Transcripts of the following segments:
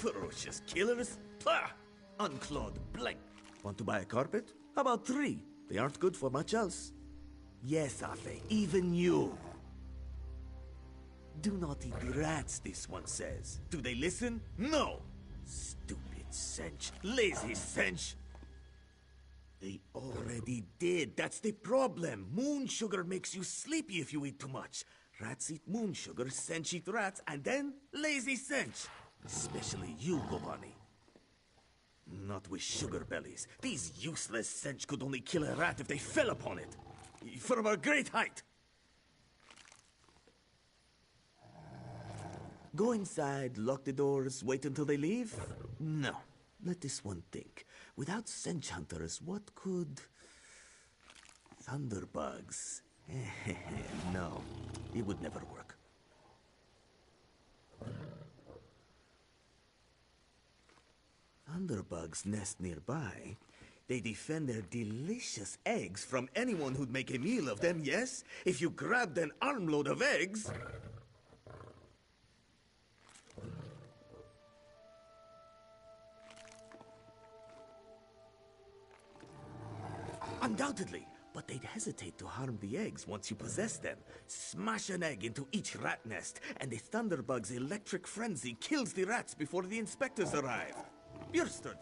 Ferocious killers? Pah! Unclawed blank. Want to buy a carpet? How about 3? They aren't good for much else. Yes, Afe, even you. Do not eat the rats, this one says. Do they listen? No! Stupid cinch. Lazy cinch. They already did. That's the problem. Moon sugar makes you sleepy if you eat too much. Rats eat moon sugar, cinch eat rats, and then lazy cinch. Especially you, Gobani. Not with sugar bellies. These useless cinch could only kill a rat if they fell upon it. From a great height. Go inside, lock the doors, wait until they leave? No. Let this one think. Without cinch hunters, what could... Thunderbugs? No, it would never work. Thunderbugs nest nearby. They defend their delicious eggs from anyone who'd make a meal of them, yes? If you grabbed an armload of eggs... Undoubtedly, but they'd hesitate to harm the eggs once you possess them. Smash an egg into each rat nest, and the Thunderbug's electric frenzy kills the rats before the inspectors arrive. Björstad!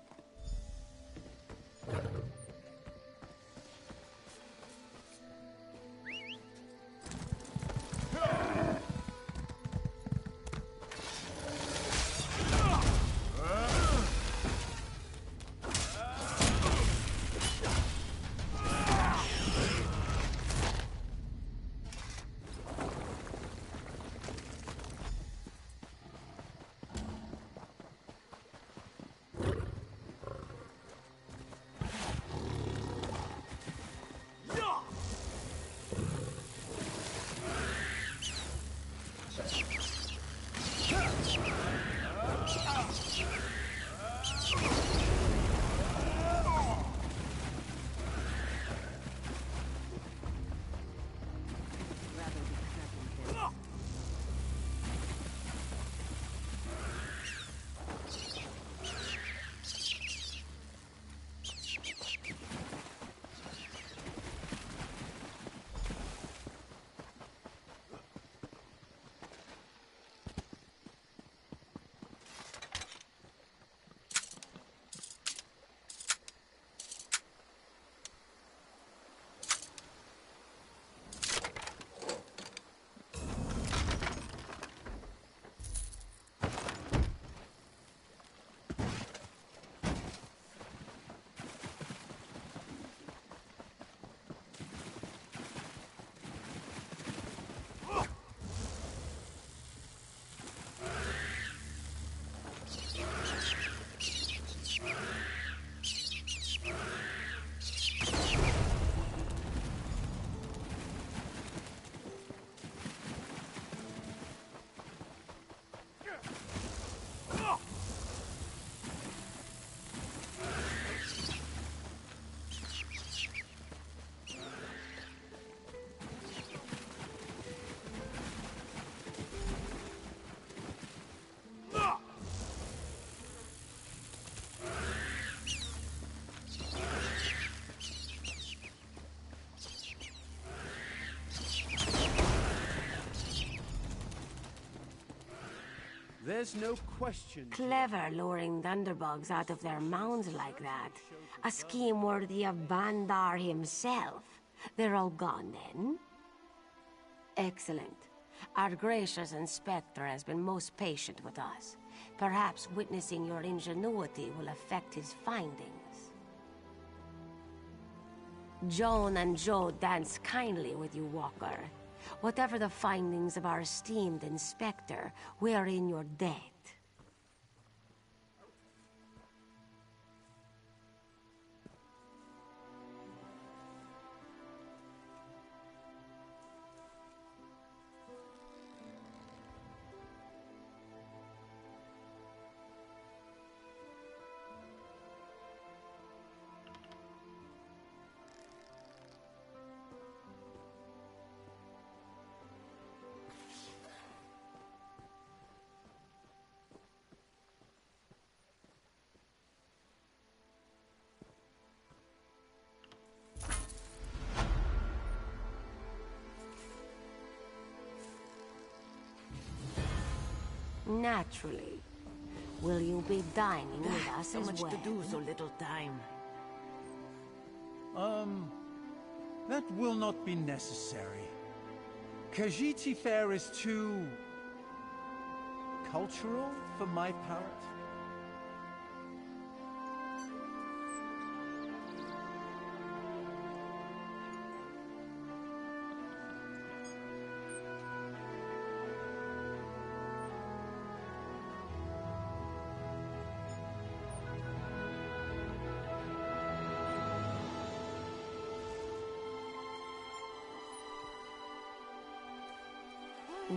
There's no question. Clever luring thunderbugs out of their mounds like that. A scheme worthy of Bandar himself. They're all gone then? Excellent. Our gracious inspector has been most patient with us. Perhaps witnessing your ingenuity will affect his findings. Joan and Joe dance kindly with you, Walker. Whatever the findings of our esteemed inspector, we are in your debt. Naturally. Will you be dining with us So as much well? to do, so little time. That will not be necessary. Khajiit fare is too... cultural for my palate.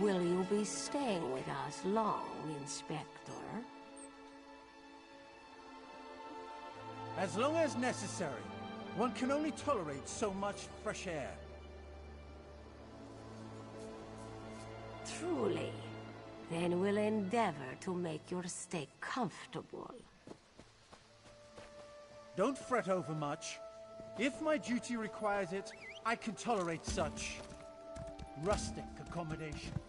Will you be staying with us long, Inspector? As long as necessary. One can only tolerate so much fresh air. Truly. Then we'll endeavor to make your stay comfortable. Don't fret over much. If my duty requires it, I can tolerate such rustic accommodations.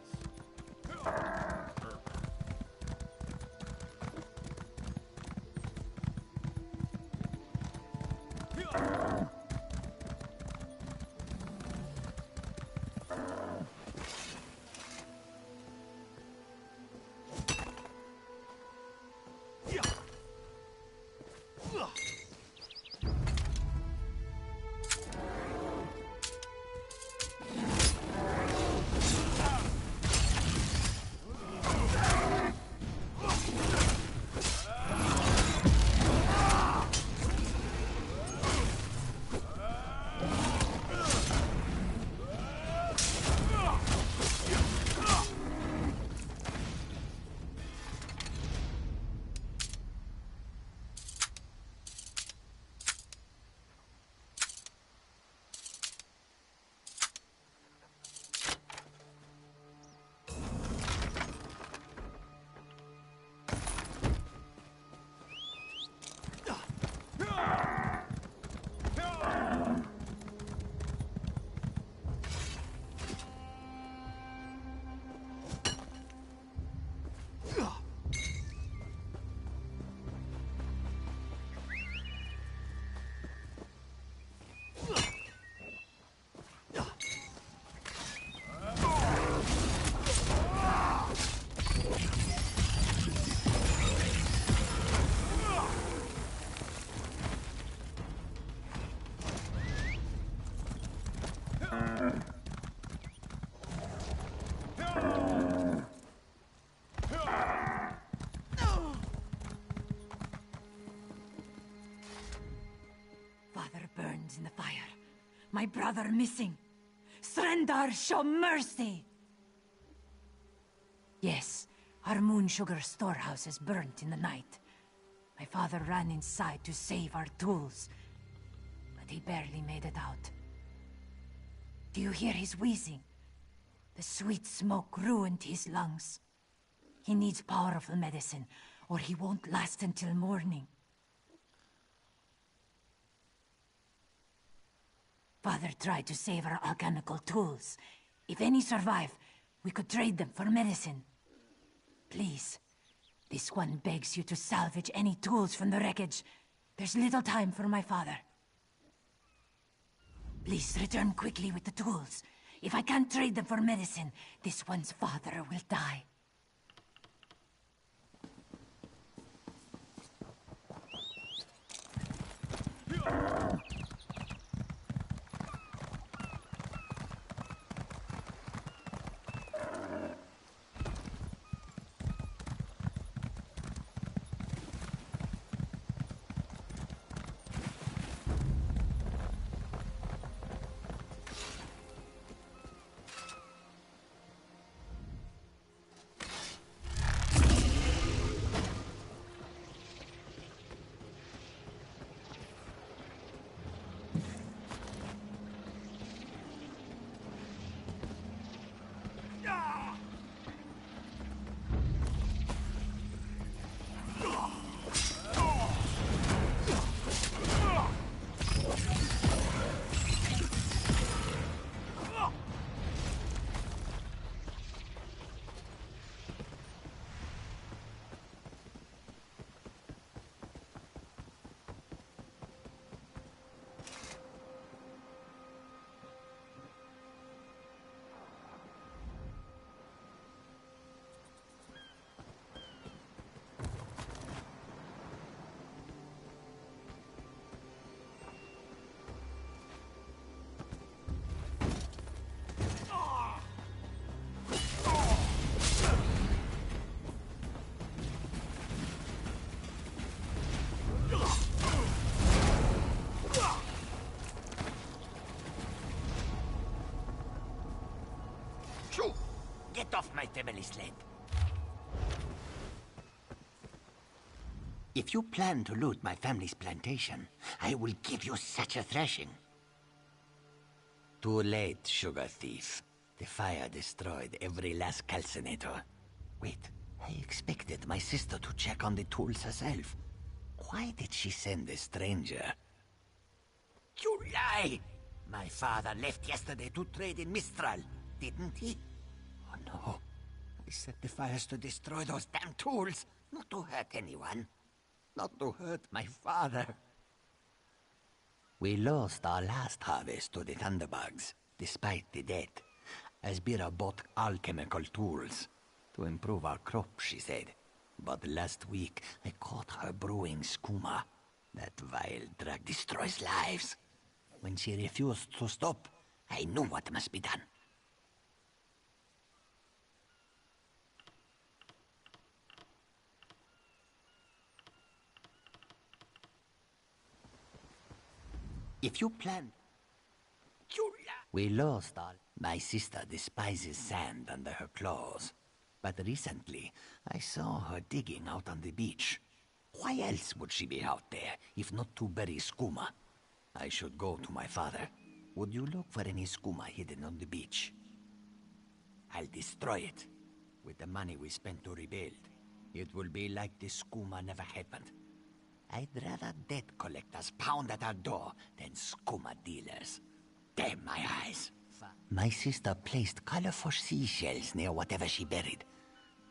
Father burns in the fire. My brother missing. Surrender, show mercy! Yes, our moon sugar storehouse is burnt in the night. My father ran inside to save our tools, but he barely made it out. Do you hear his wheezing? The sweet smoke ruined his lungs. He needs powerful medicine, or he won't last until morning. Father tried to save our alchemical tools. If any survive, we could trade them for medicine. Please, this one begs you to salvage any tools from the wreckage. There's little time for my father. Please return quickly with the tools. If I can't trade them for medicine, this one's father will die. Get off my family's land. If you plan to loot my family's plantation, I will give you such a thrashing. Too late, sugar thief. The fire destroyed every last calcinator. Wait, I expected my sister to check on the tools herself. Why did she send a stranger? You lie! My father left yesterday to trade in Mistral, didn't he? Oh no. I set the fires to destroy those damn tools, not to hurt anyone. Not to hurt my father. We lost our last harvest to the Thunderbugs, despite the debt. Asbira bought alchemical tools to improve our crop, she said. But last week, I caught her brewing skooma. That vile drug destroys lives. When she refused to stop, I knew what must be done. If you plan... We lost all... My sister despises sand under her claws. But recently, I saw her digging out on the beach. Why else would she be out there, if not to bury skooma? I should go to my father. Would you look for any skooma hidden on the beach? I'll destroy it. With the money we spent to rebuild, it will be like the skooma never happened. I'd rather debt collectors pound at our door than skooma dealers. Damn my eyes. My sister placed colorful seashells near whatever she buried.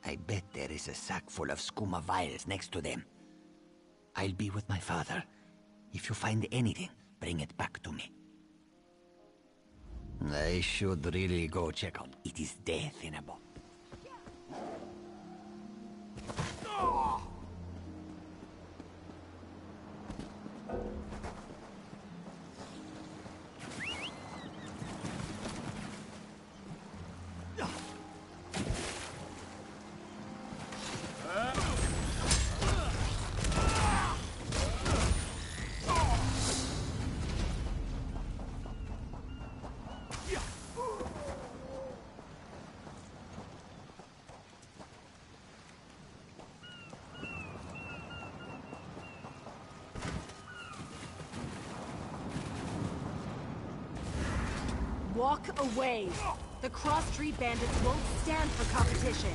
I bet there is a sack full of skooma vials next to them. I'll be with my father. If you find anything, bring it back to me. I should really go check on. It is death in a box. Walk away! The Cross Street Bandits won't stand for competition!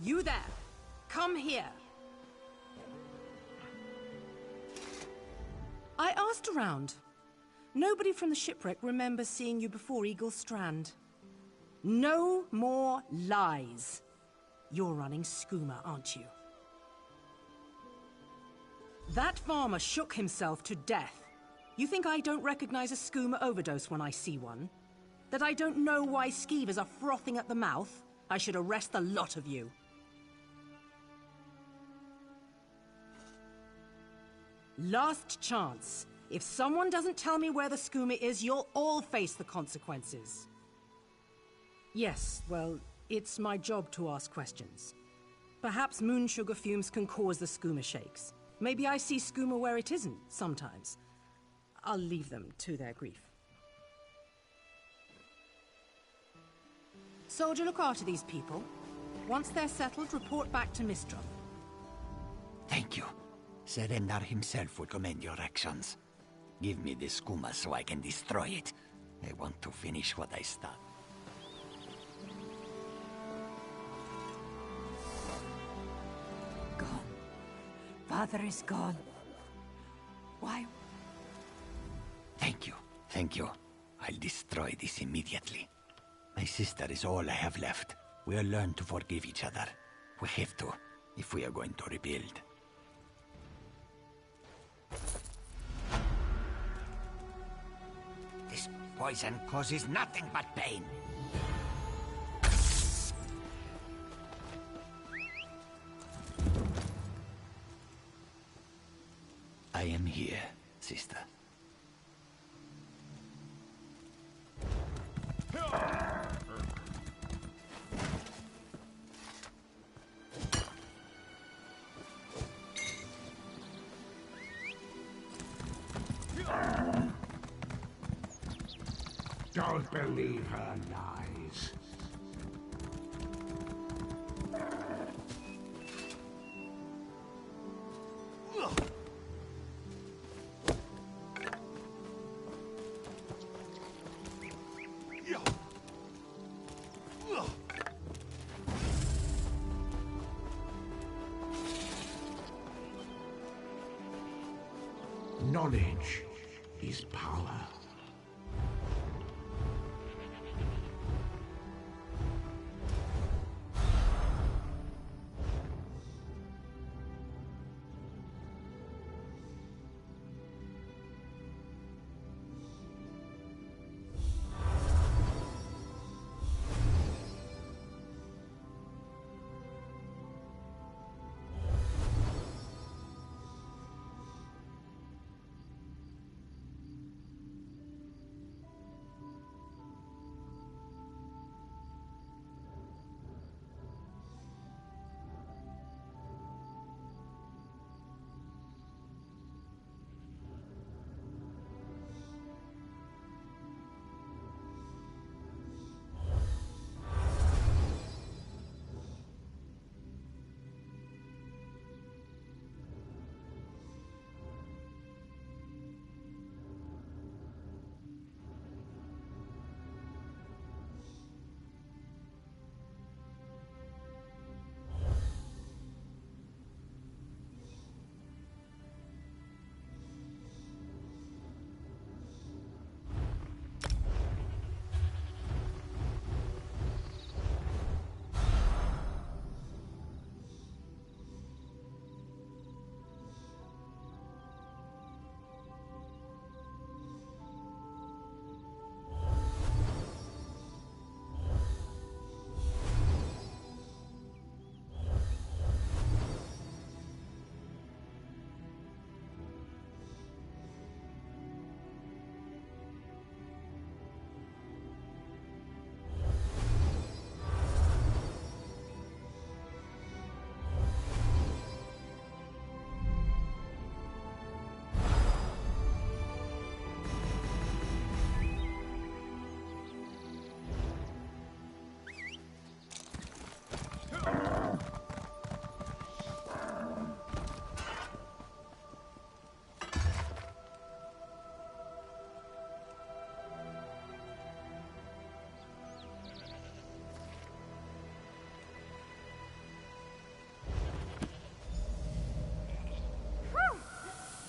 You there! Come here! I asked around. Nobody from the shipwreck remembers seeing you before Eagle Strand. No more lies. You're running skooma, aren't you? That farmer shook himself to death. You think I don't recognize a skooma overdose when I see one? That I don't know why skeevers are frothing at the mouth? I should arrest the lot of you. Last chance. If someone doesn't tell me where the skooma is, you'll all face the consequences. Yes, well, it's my job to ask questions. Perhaps moon sugar fumes can cause the skooma shakes. Maybe I see skooma where it isn't, sometimes. I'll leave them to their grief. Soldier, look after these people. Once they're settled, report back to Mistrov. Thank you. Serendar himself will commend your actions. Give me the skooma so I can destroy it. I want to finish what I start. Gone. Father is gone. Why? Thank you. Thank you. I'll destroy this immediately. My sister is all I have left. We'll learn to forgive each other. We have to. if we are going to rebuild. This poison causes nothing but pain. I am here, sister. Don't believe her lies. Knowledge is power.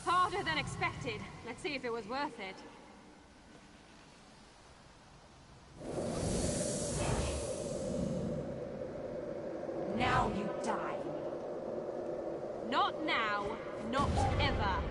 Harder than expected. Let's see if it was worth it. Now you die. Not now, not ever.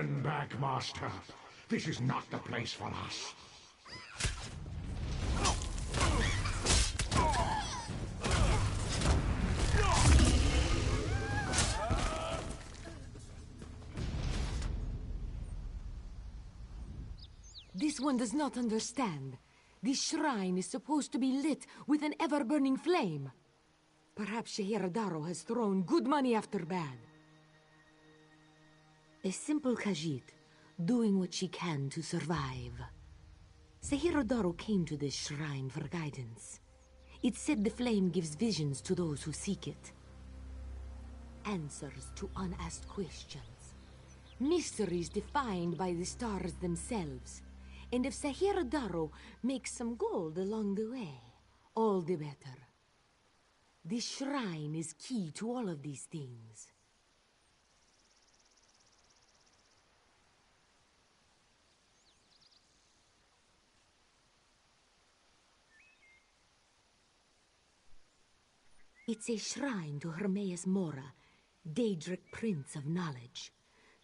Turn back, Master. This is not the place for us. This one does not understand. This shrine is supposed to be lit with an ever-burning flame. Perhaps Shehiradaro has thrown good money after bad. A simple Khajiit, doing what she can to survive. Shehiradaro came to this shrine for guidance. It said the flame gives visions to those who seek it. Answers to unasked questions. Mysteries defined by the stars themselves. And if Shehiradaro makes some gold along the way, all the better. This shrine is key to all of these things. It's a shrine to Hermaeus Mora, Daedric Prince of Knowledge.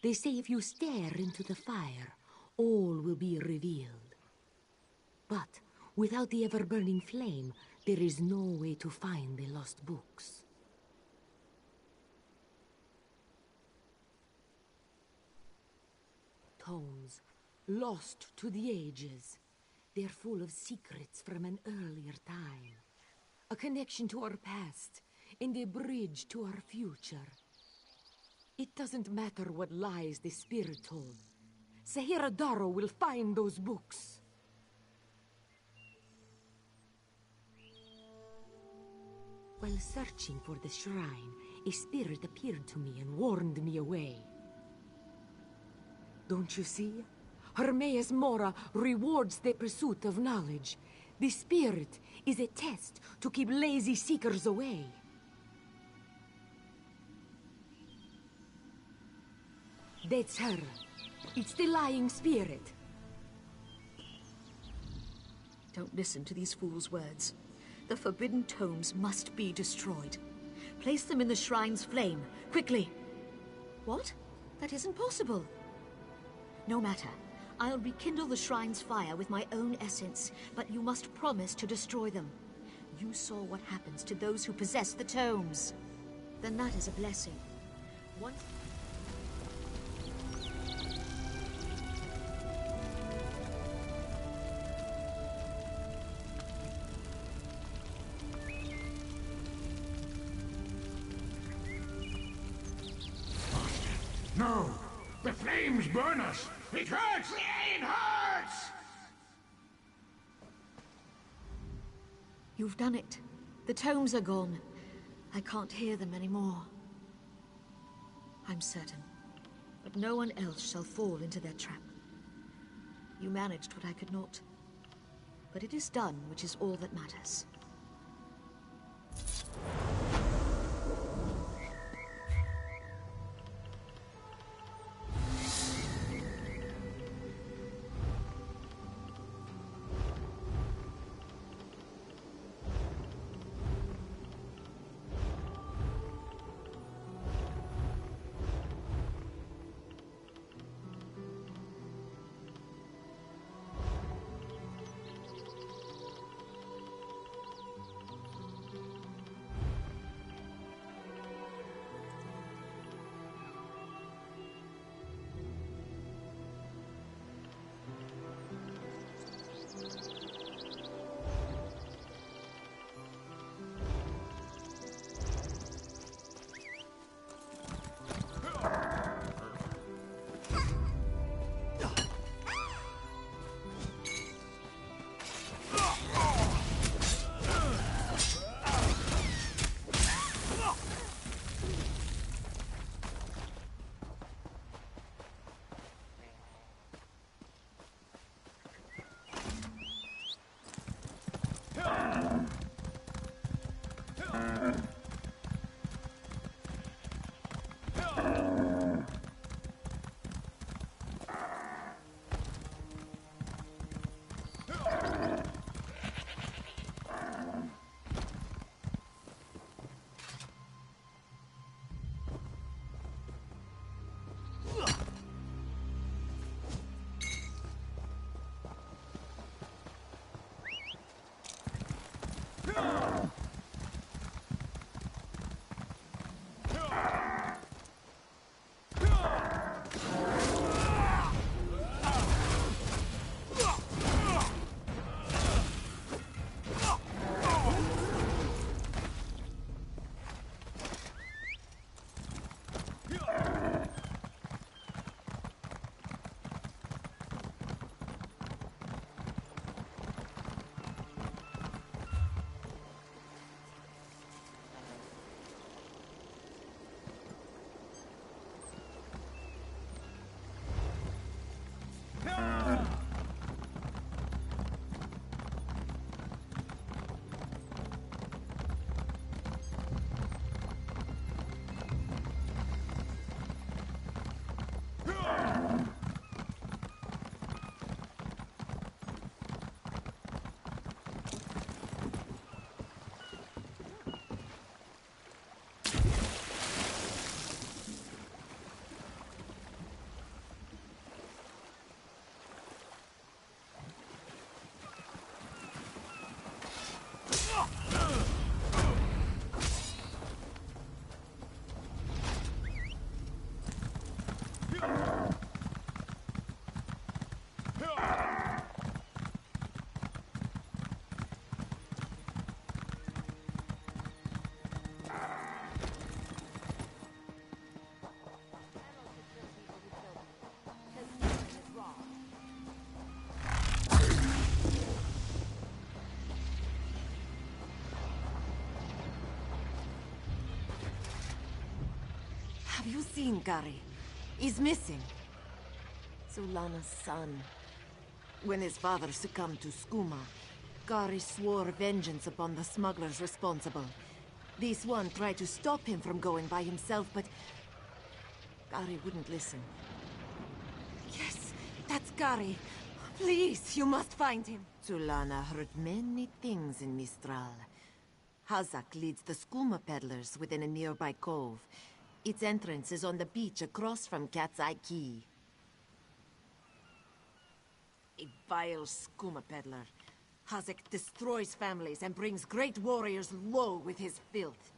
They say if you stare into the fire, all will be revealed. But without the ever-burning flame, there is no way to find the lost books. Tomes, lost to the ages. They're full of secrets from an earlier time. A connection to our past, and a bridge to our future. It doesn't matter what lies the spirit told. Shehiradaro will find those books. While searching for the shrine, a spirit appeared to me and warned me away. Don't you see? Hermaeus Mora rewards the pursuit of knowledge. The spirit is a test to keep lazy seekers away. That's her. It's the lying spirit. Don't listen to these fools' words. The forbidden tomes must be destroyed. Place them in the shrine's flame, quickly. What? That isn't possible. No matter. I'll rekindle the shrine's fire with my own essence, but you must promise to destroy them. You saw what happens to those who possess the tomes. Then that is a blessing. Once... No! The flames burn us! It hurts! It hurts! You've done it. The tomes are gone. I can't hear them anymore. I'm certain. But no one else shall fall into their trap. You managed what I could not. But it is done, which is all that matters. Have you seen Gary? He's missing. Zulana's son. When his father succumbed to skooma, Gary swore vengeance upon the smugglers responsible. This one tried to stop him from going by himself, but Gary wouldn't listen. Yes, that's Gary. Please, you must find him. Zulana heard many things in Mistral. Hazak leads the skooma peddlers within a nearby cove. Its entrance is on the beach across from Cat's Eye Key. A vile skooma peddler. Hazak destroys families and brings great warriors low with his filth.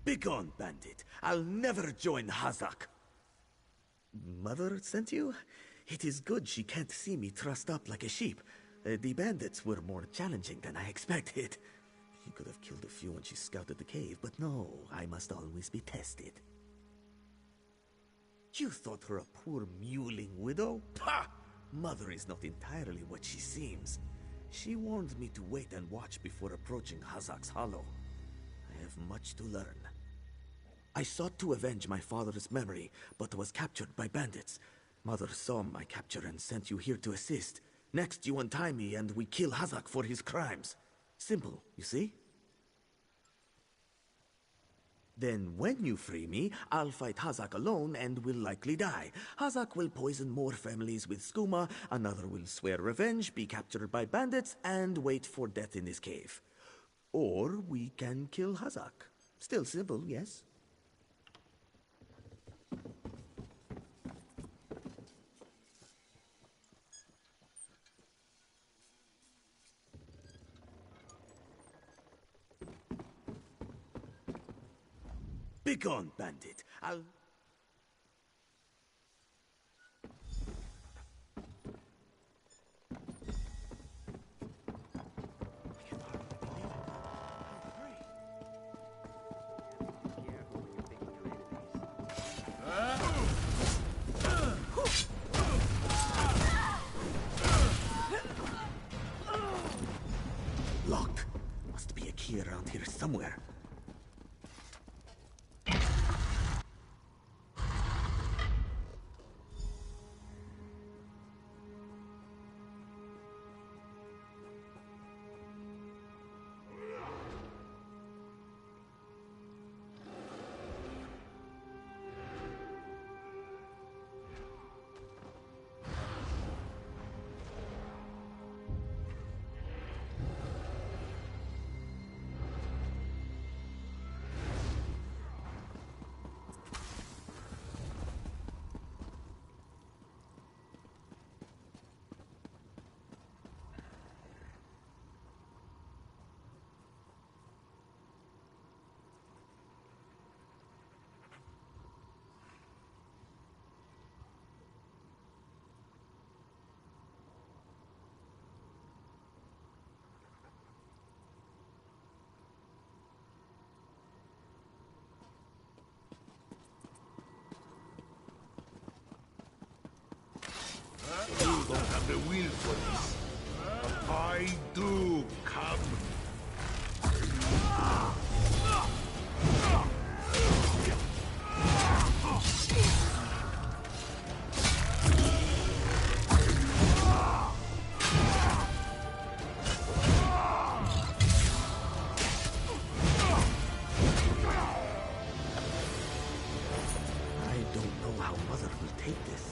Begone, bandit. I'll never join Hazak. Mother sent you? It is good she can't see me trussed up like a sheep. The bandits were more challenging than I expected. She could have killed a few when she scouted the cave, but no, I must always be tested. You thought her a poor mewling widow? Pah! Mother is not entirely what she seems. She warned me to wait and watch before approaching Hazak's Hollow. I have much to learn. I sought to avenge my father's memory, but was captured by bandits. Mother saw my capture and sent you here to assist. Next, you untie me and we kill Hazak for his crimes. Simple, you see? Then when you free me, I'll fight Hazak alone and will likely die. Hazak will poison more families with skooma, another will swear revenge, be captured by bandits, and wait for death in his cave. Or we can kill Hazak. Still civil, yes? Begone, bandit. I'll... Locked. Must be a key around here somewhere. You don't have the will for this. I do. Come. I don't know how Mother will take this.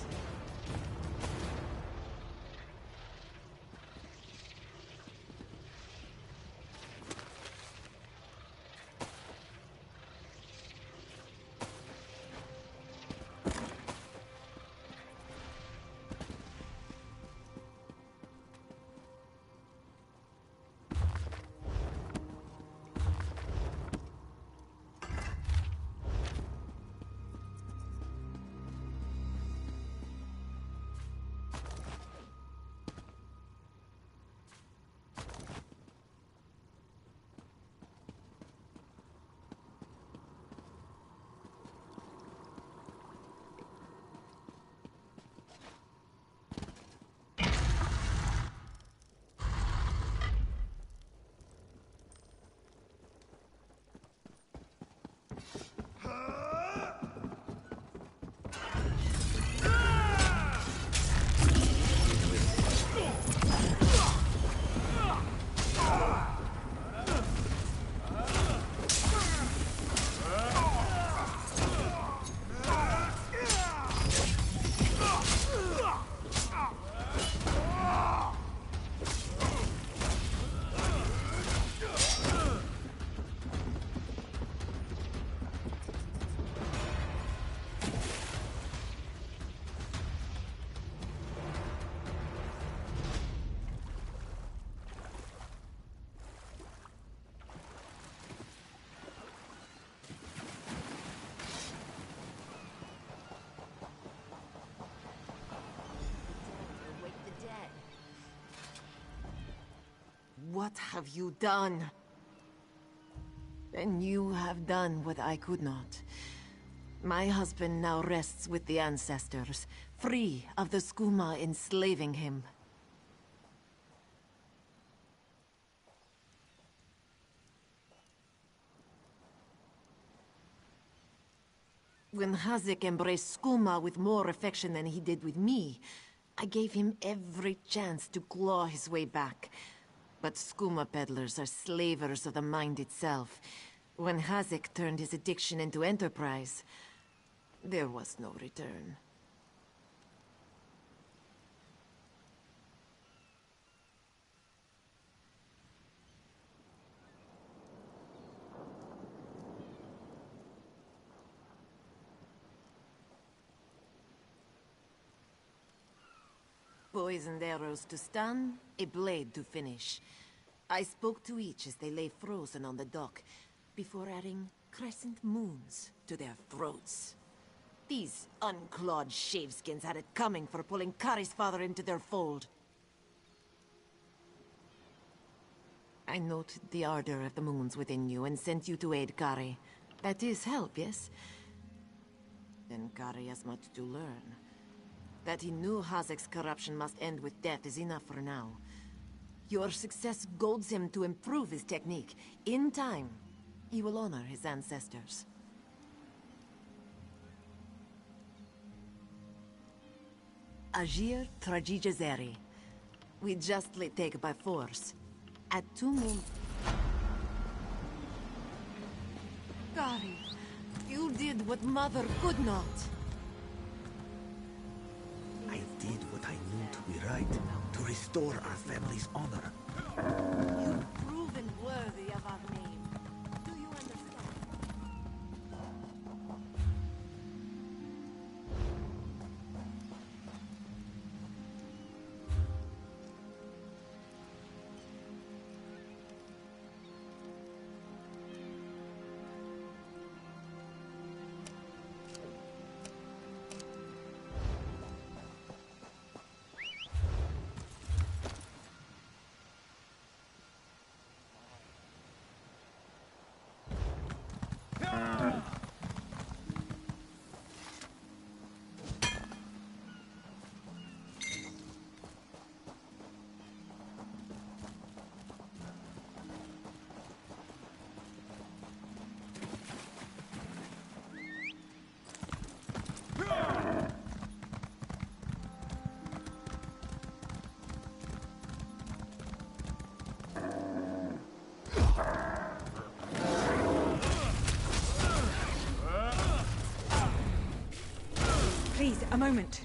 What have you done? Then you have done what I could not. My husband now rests with the ancestors, free of the skooma enslaving him. When Hazik embraced skooma with more affection than he did with me, I gave him every chance to claw his way back. But skooma peddlers are slavers of the mind itself. When Hazik turned his addiction into enterprise, there was no return. Poisoned arrows to stun, a blade to finish. I spoke to each as they lay frozen on the dock, before adding crescent moons to their throats. These unclawed shaveskins had it coming for pulling Kari's father into their fold. I noted the ardor of the moons within you and sent you to aid Kari. That is help, yes? Then Kari has much to learn. That he knew Hazek's corruption must end with death is enough for now. Your success golds him to improve his technique. In time, he will honor his ancestors. Agir Tragijazeri. We justly take by force. At 2 moon... Kari, you did what Mother could not. I did what I knew to be right, to restore our family's honor. You've proven worthy of our name. Do you understand? Please, a moment.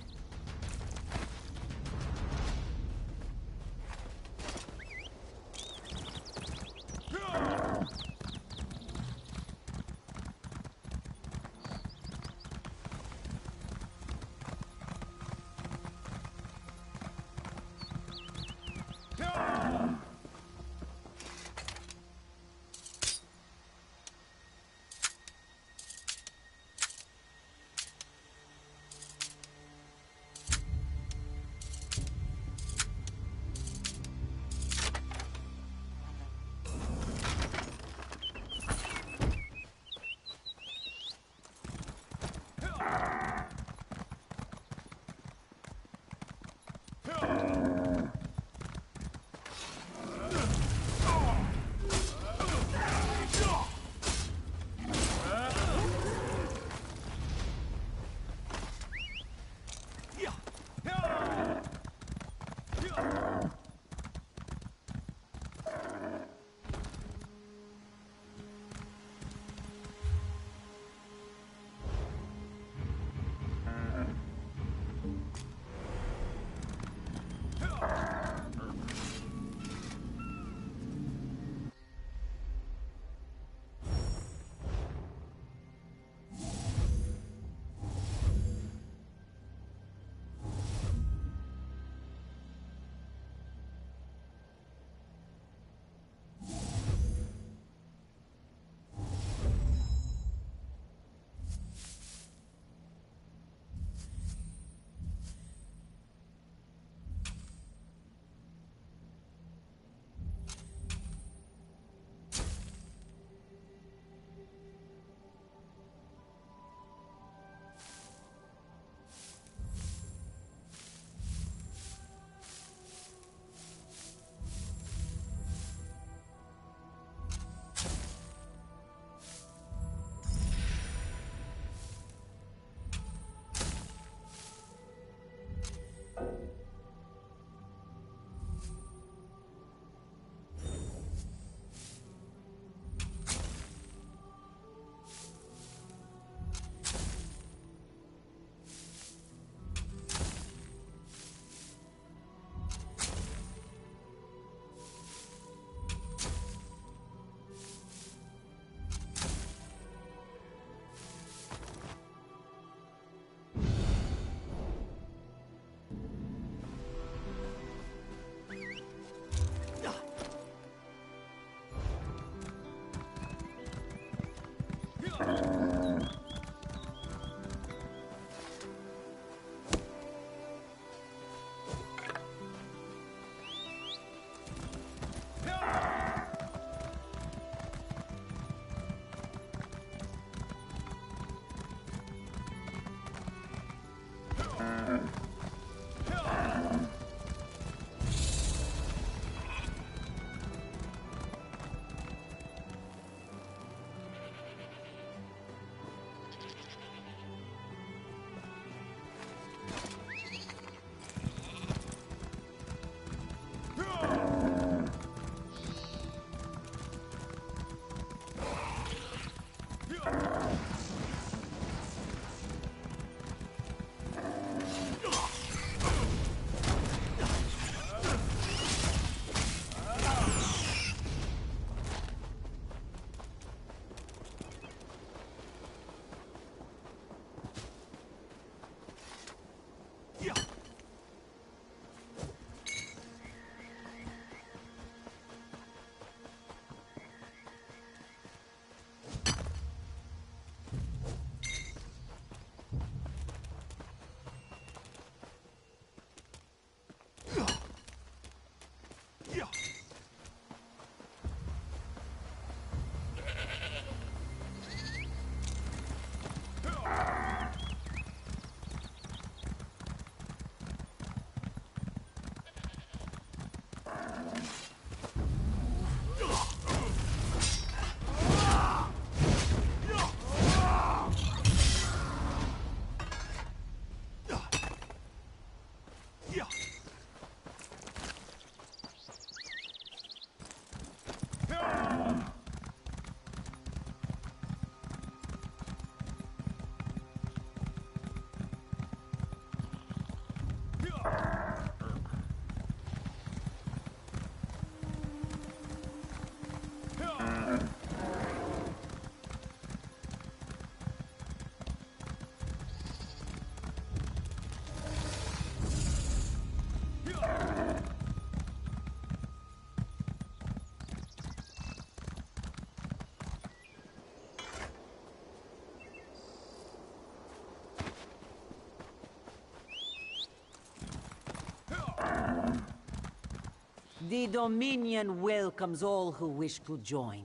The Dominion welcomes all who wish to join.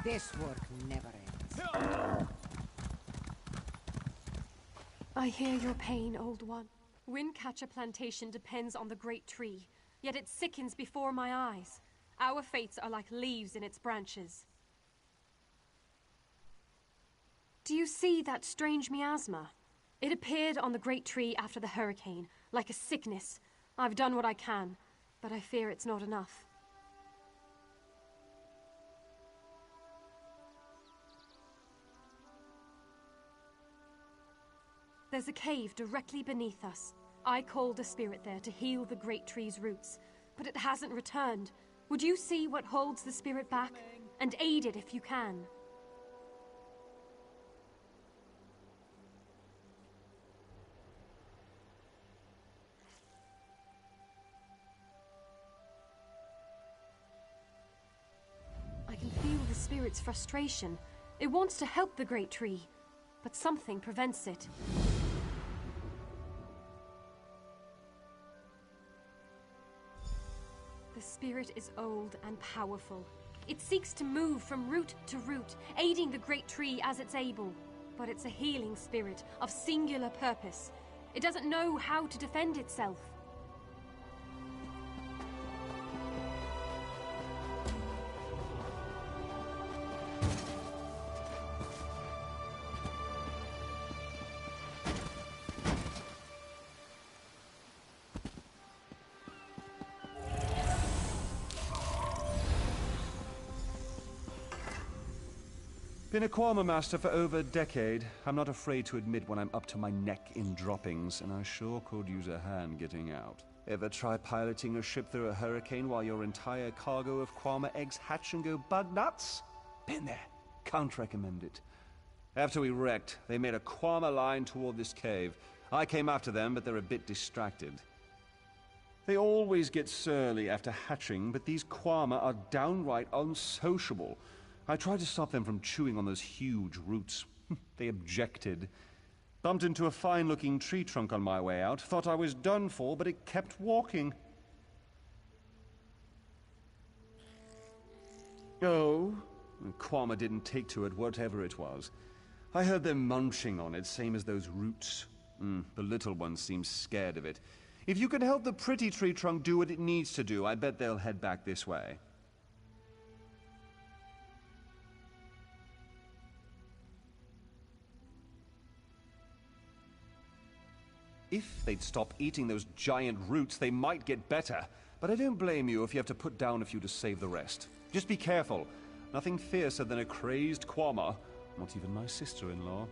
This work never ends. I hear your pain, old one. Windcatcher Plantation depends on the great tree, yet it sickens before my eyes. Our fates are like leaves in its branches. Do you see that strange miasma? It appeared on the great tree after the hurricane, like a sickness. I've done what I can, but I fear it's not enough. There's a cave directly beneath us. I called a spirit there to heal the great tree's roots, but it hasn't returned. Would you see what holds the spirit back, and aid it if you can? I can feel the spirit's frustration. It wants to help the great tree, but something prevents it. The spirit is old and powerful. It seeks to move from root to root, aiding the great tree as it's able. But it's a healing spirit of singular purpose. It doesn't know how to defend itself. Been a Kwama master for over a decade. I'm not afraid to admit when I'm up to my neck in droppings, and I sure could use a hand getting out. Ever try piloting a ship through a hurricane while your entire cargo of Kwama eggs hatch and go bug nuts? Been there. Can't recommend it. After we wrecked, they made a Kwama line toward this cave. I came after them, but they're a bit distracted. They always get surly after hatching, but these Kwama are downright unsociable. I tried to stop them from chewing on those huge roots. They objected. Bumped into a fine-looking tree trunk on my way out. Thought I was done for, but it kept walking. Oh? Kwama didn't take to it, whatever it was. I heard them munching on it, same as those roots. The little one seems scared of it. If you can help the pretty tree trunk do what it needs to do, I bet they'll head back this way. If they'd stop eating those giant roots, they might get better. But I don't blame you if you have to put down a few to save the rest. Just be careful. Nothing fiercer than a crazed Kwama. Not even my sister-in-law.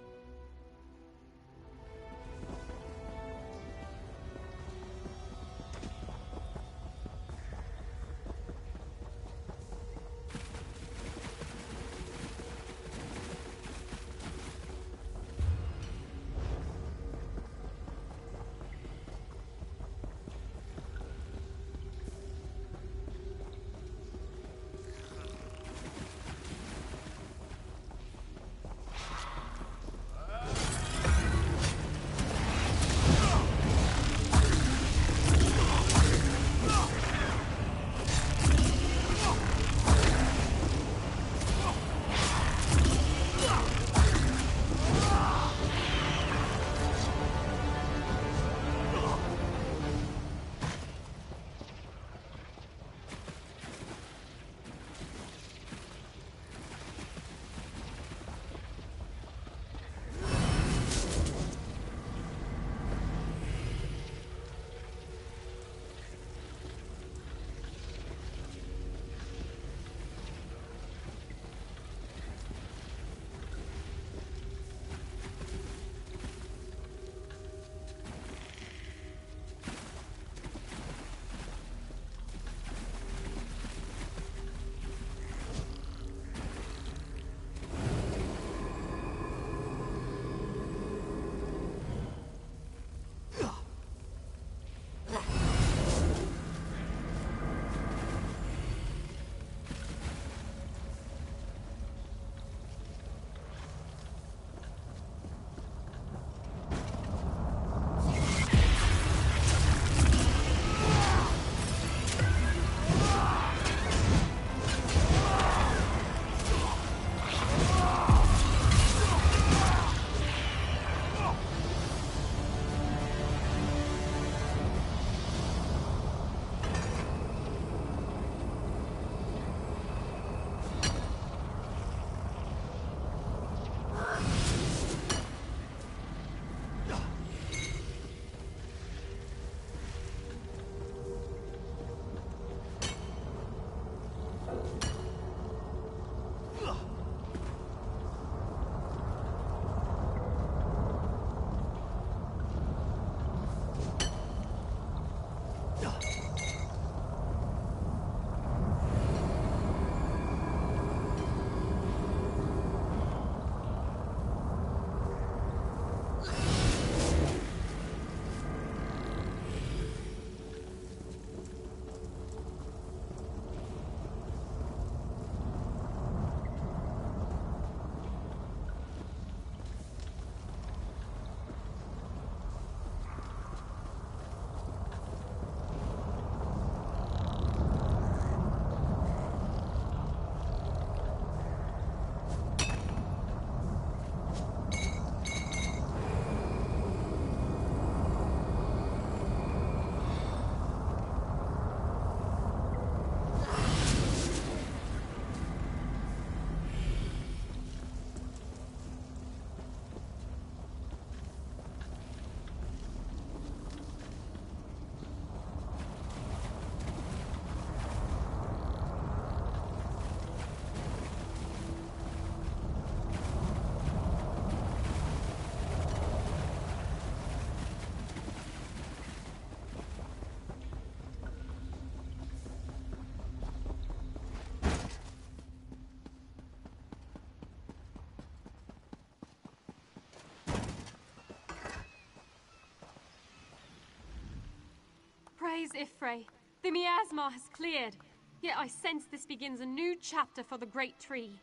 Rise, Ifrey. The miasma has cleared, yet I sense this begins a new chapter for the Great Tree.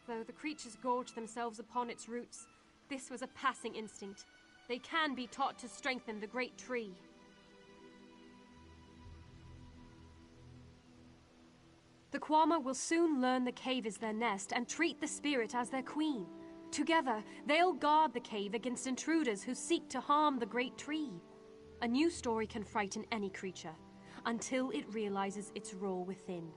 Though the creatures gorge themselves upon its roots, this was a passing instinct. They can be taught to strengthen the Great Tree. The Kwama will soon learn the cave is their nest and treat the spirit as their queen. Together, they'll guard the cave against intruders who seek to harm the Great Tree. A new story can frighten any creature, until it realizes its role within.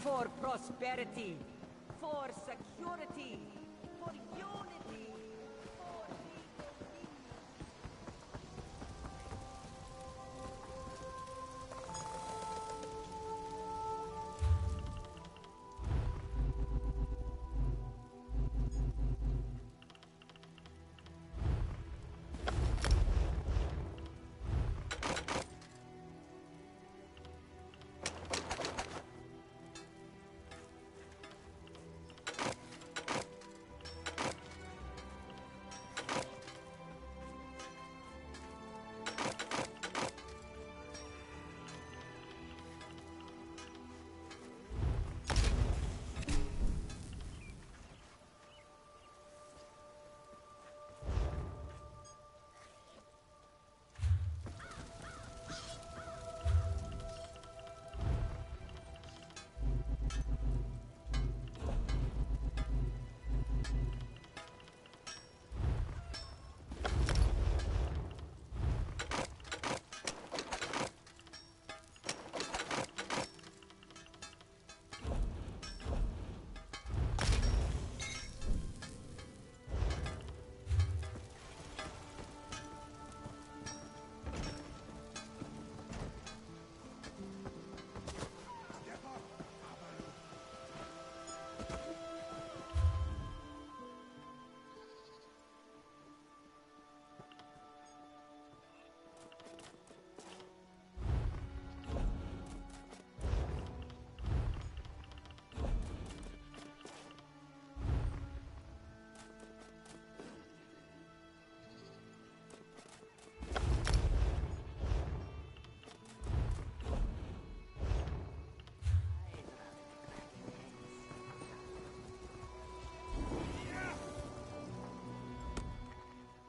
For prosperity, for security, for unity, for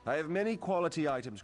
I have many quality items.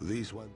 These one.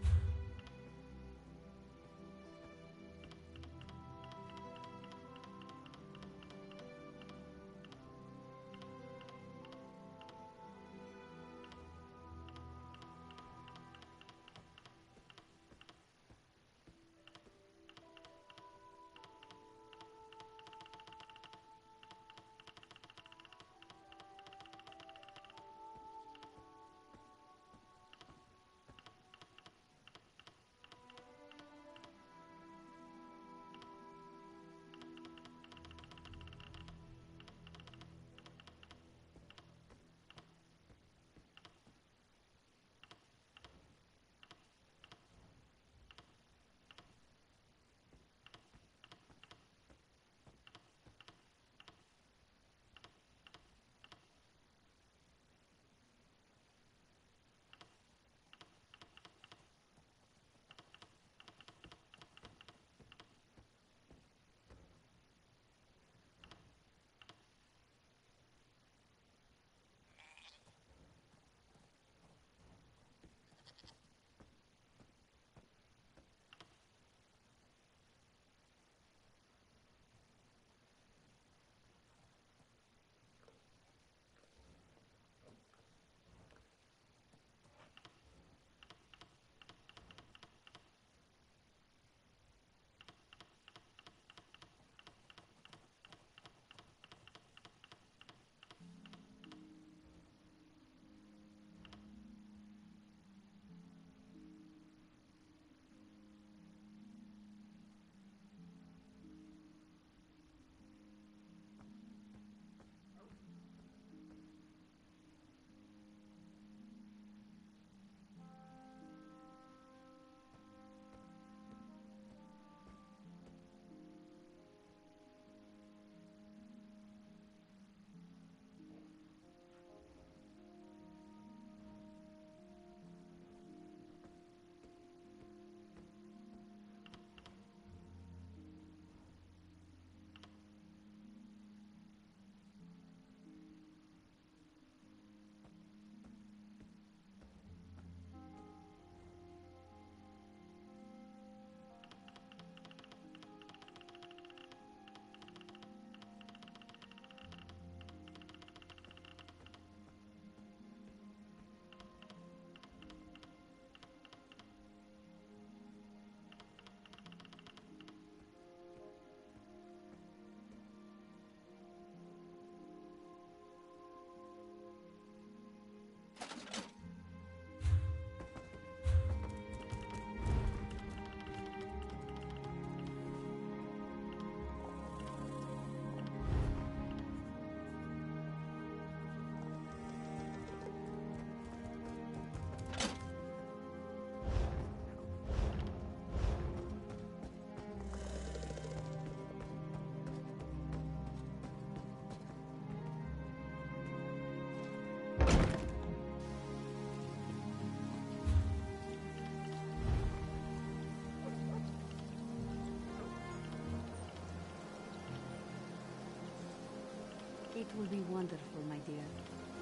will be wonderful, my dear.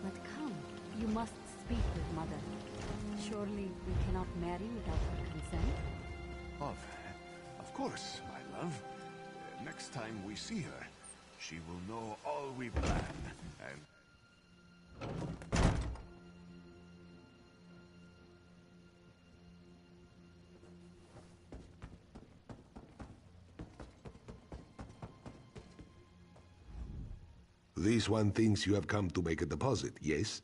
But come, you must speak with Mother. Surely we cannot marry without her consent? Of course, my love. Next time we see her, she will know all we plan, and... This one thinks you have come to make a deposit, yes?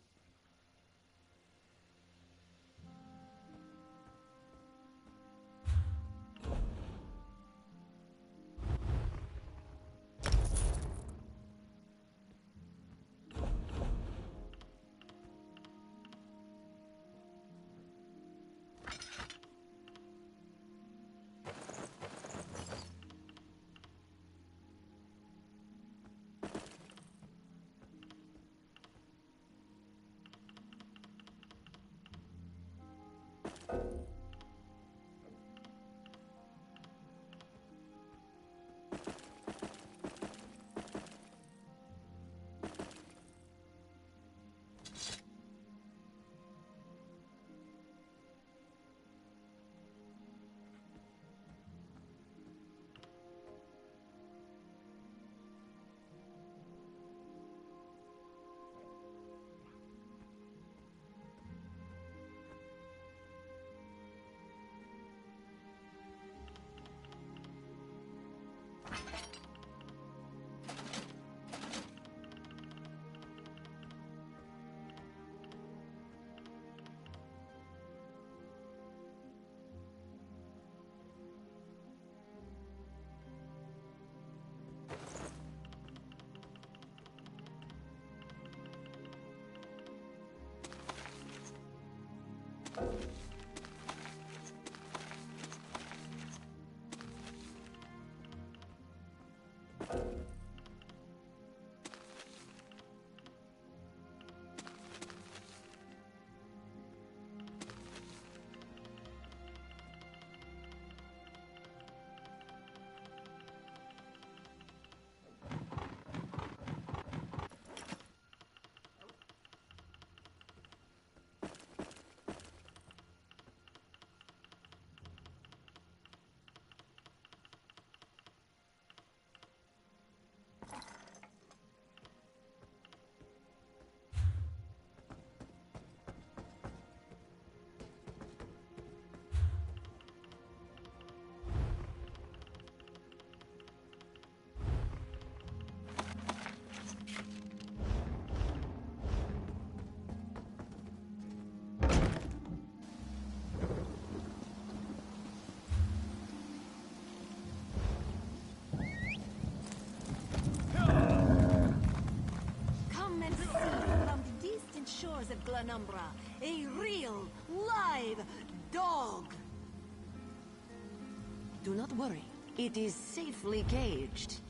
Of Glanumbra, a real, live dog! Do not worry. It is safely caged.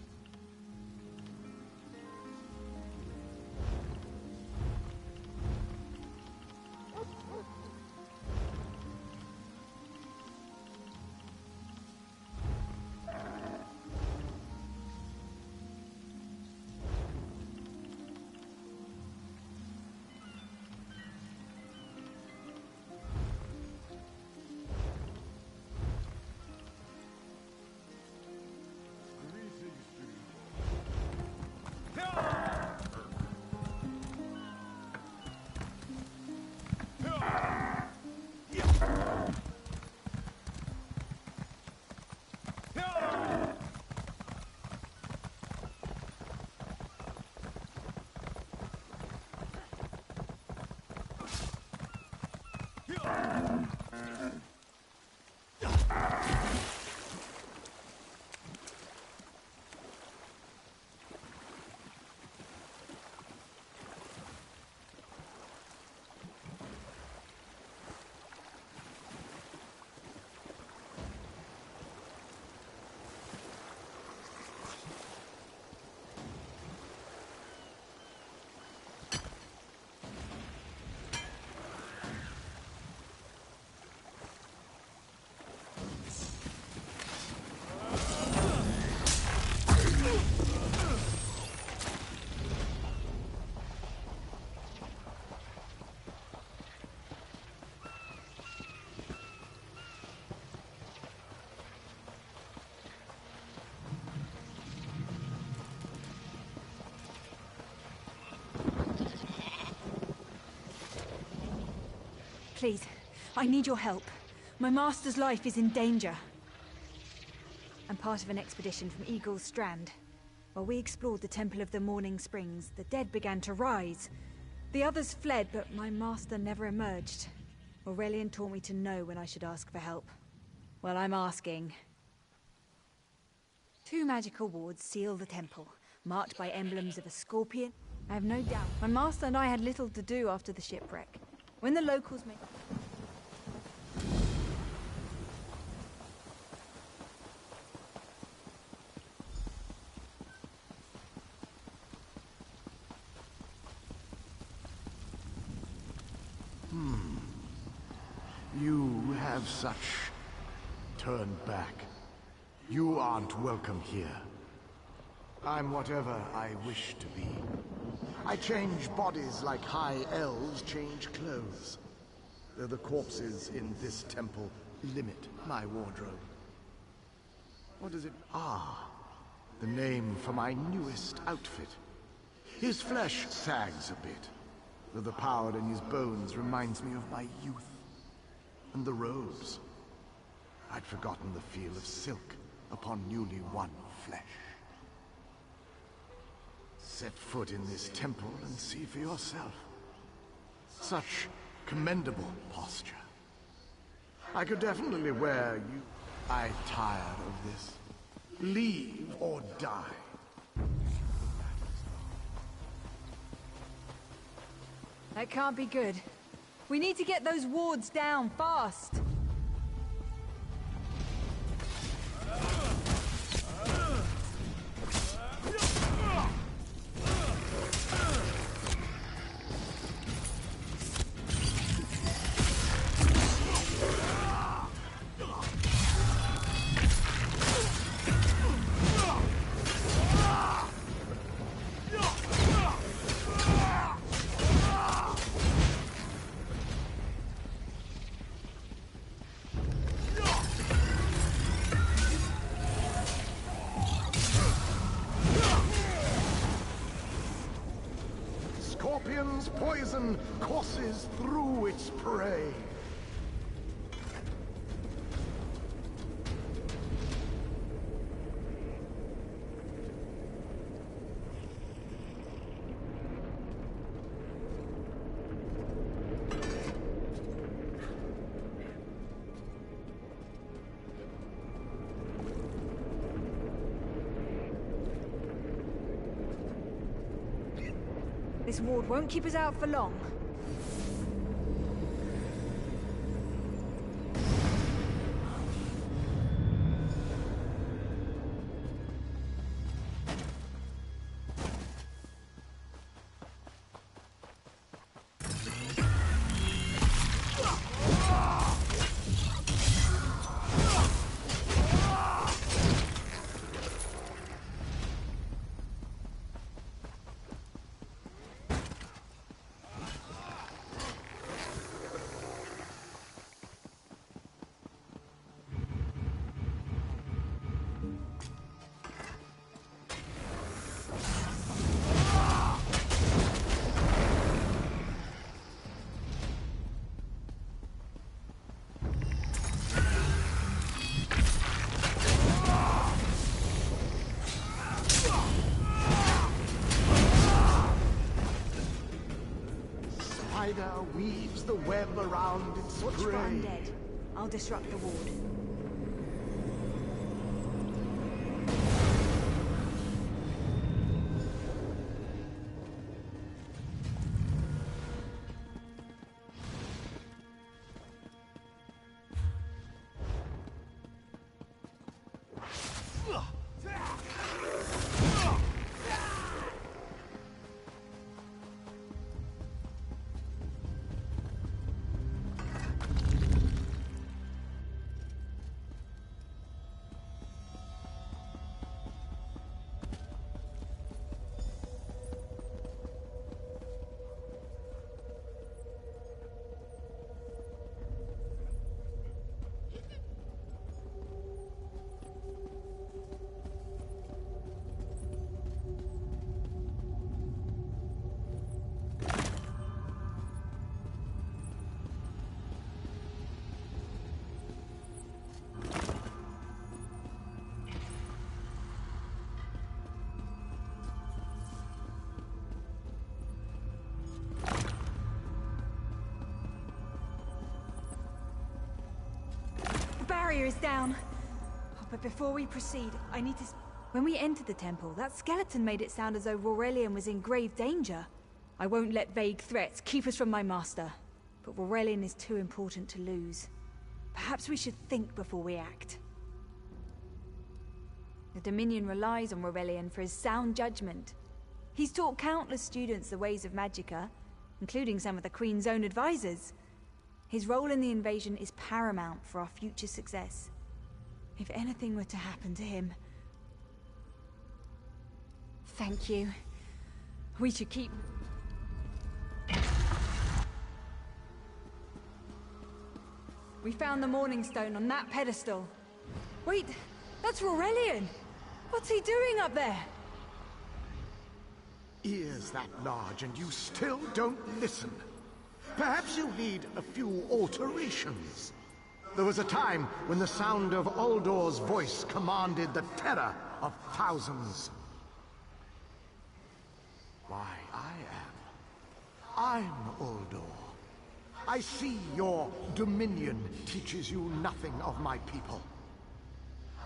Please, I need your help. My master's life is in danger. I'm part of an expedition from Eagle's Strand. While we explored the Temple of the Morning Springs, the dead began to rise. The others fled, but my master never emerged. Aurelian taught me to know when I should ask for help. Well, I'm asking. 2 magical wards seal the temple, marked by emblems of a scorpion. I have no doubt my master and I had little to do after the shipwreck. When the locals made... You have such... turned back. You aren't welcome here. I'm whatever I wish to be. I change bodies like high elves change clothes. Though the corpses in this temple limit my wardrobe. What is it? Ah, the name for my newest outfit. His flesh sags a bit, though the power in his bones reminds me of my youth. And the robes. I'd forgotten the feel of silk upon newly won flesh. Set foot in this temple and see for yourself. Such commendable posture. I could definitely wear you. I'm tired of this. Leave or die. That can't be good. We need to get those wards down fast. Scorpion's poison courses through its prey. This ward won't keep us out for long. Spider weaves the web around its Watch for prey. undead. I'll disrupt the ward. barrier is down. Oh, but before we proceed, I need to... When we entered the temple, that skeleton made it sound as though Aurelian was in grave danger. I won't let vague threats keep us from my master. But Aurelian is too important to lose. Perhaps we should think before we act. The Dominion relies on Aurelian for his sound judgment. He's taught countless students the ways of Magicka, including some of the Queen's own advisors. His role in the invasion is paramount for our future success. If anything were to happen to him... Thank you. We should keep... We found the Morning Stone on that pedestal. Wait, that's Aurelian! What's he doing up there? Ears that large and you still don't listen. Perhaps you need a few alterations. There was a time when the sound of Uldor's voice commanded the terror of thousands. Why, I'm Uldor. I see your Dominion teaches you nothing of my people.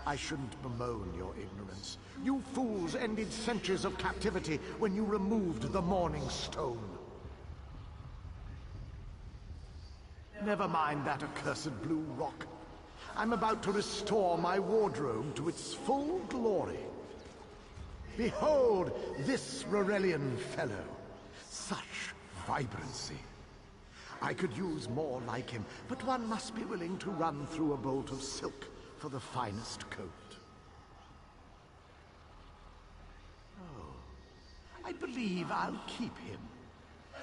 I shouldn't bemoan your ignorance. You fools ended centuries of captivity when you removed the Morning Stone. Never mind that accursed blue rock. I'm about to restore my wardrobe to its full glory. Behold this Aurelian fellow. Such vibrancy. I could use more like him, but one must be willing to run through a bolt of silk for the finest coat. Oh, I believe I'll keep him.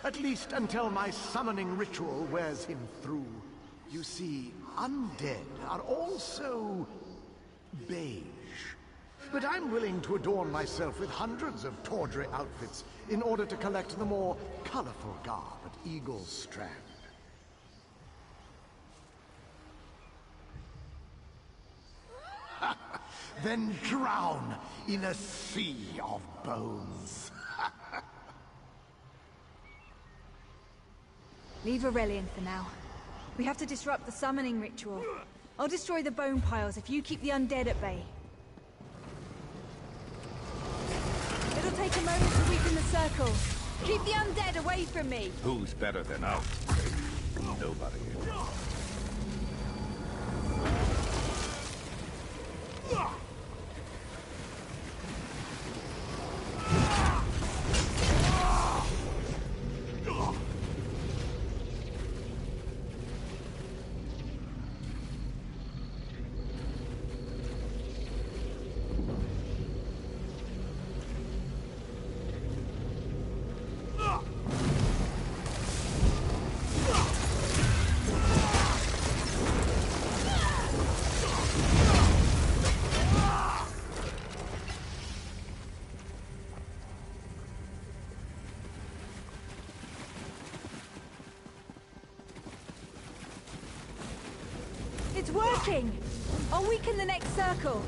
At least until my summoning ritual wears him through. You see, undead are also beige. But I'm willing to adorn myself with hundreds of tawdry outfits in order to collect the more colorful garb at Eagle's Strand. Then drown in a sea of bones. Leave Aurelian for now. We have to disrupt the summoning ritual. I'll destroy the bone piles if you keep the undead at bay. It'll take a moment to weaken the circle. Keep the undead away from me! Who's better than us? Nobody. It's working! I'll weaken the next circle.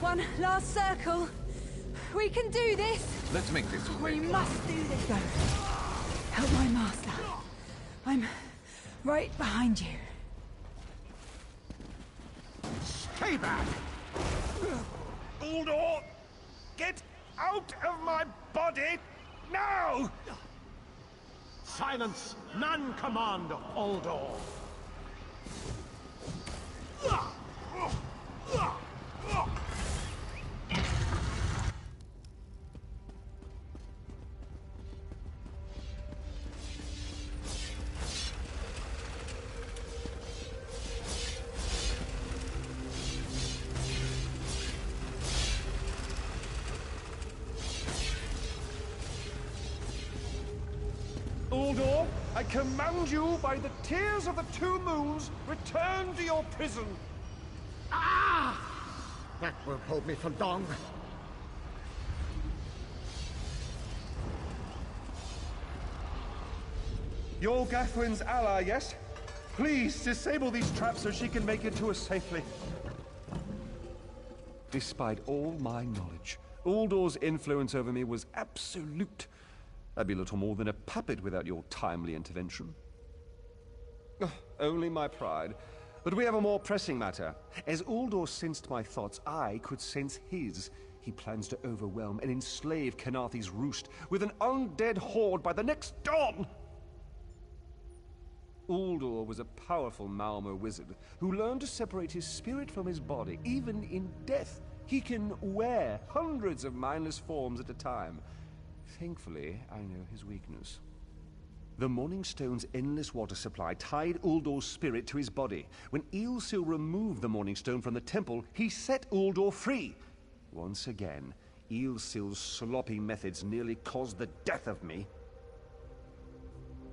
One last circle. We can do this! Let's make this quick. We must do this. Go. Help my master. I'm right behind you. Stay back! Uldor! Get out of my body now! Silence! None command Uldor! Uldor, I command you by the tears of the two moons, return to your prison. Ah! That won't hold me for long. You're Gathwin's ally, yes? Please disable these traps so she can make it to us safely. Despite all my knowledge, Uldor's influence over me was absolute. I'd be little more than a puppet without your timely intervention. Only my pride. But we have a more pressing matter. As Uldor sensed my thoughts, I could sense his. He plans to overwhelm and enslave Khenarthi's Roost with an undead horde by the next dawn! Uldor was a powerful Malmo wizard who learned to separate his spirit from his body. Even in death, he can wear hundreds of mindless forms at a time. Thankfully, I know his weakness. The Morning Stone's endless water supply tied Uldor's spirit to his body. When Eilsil removed the Morning Stone from the temple, he set Uldor free. Once again, Eilsil's sloppy methods nearly caused the death of me.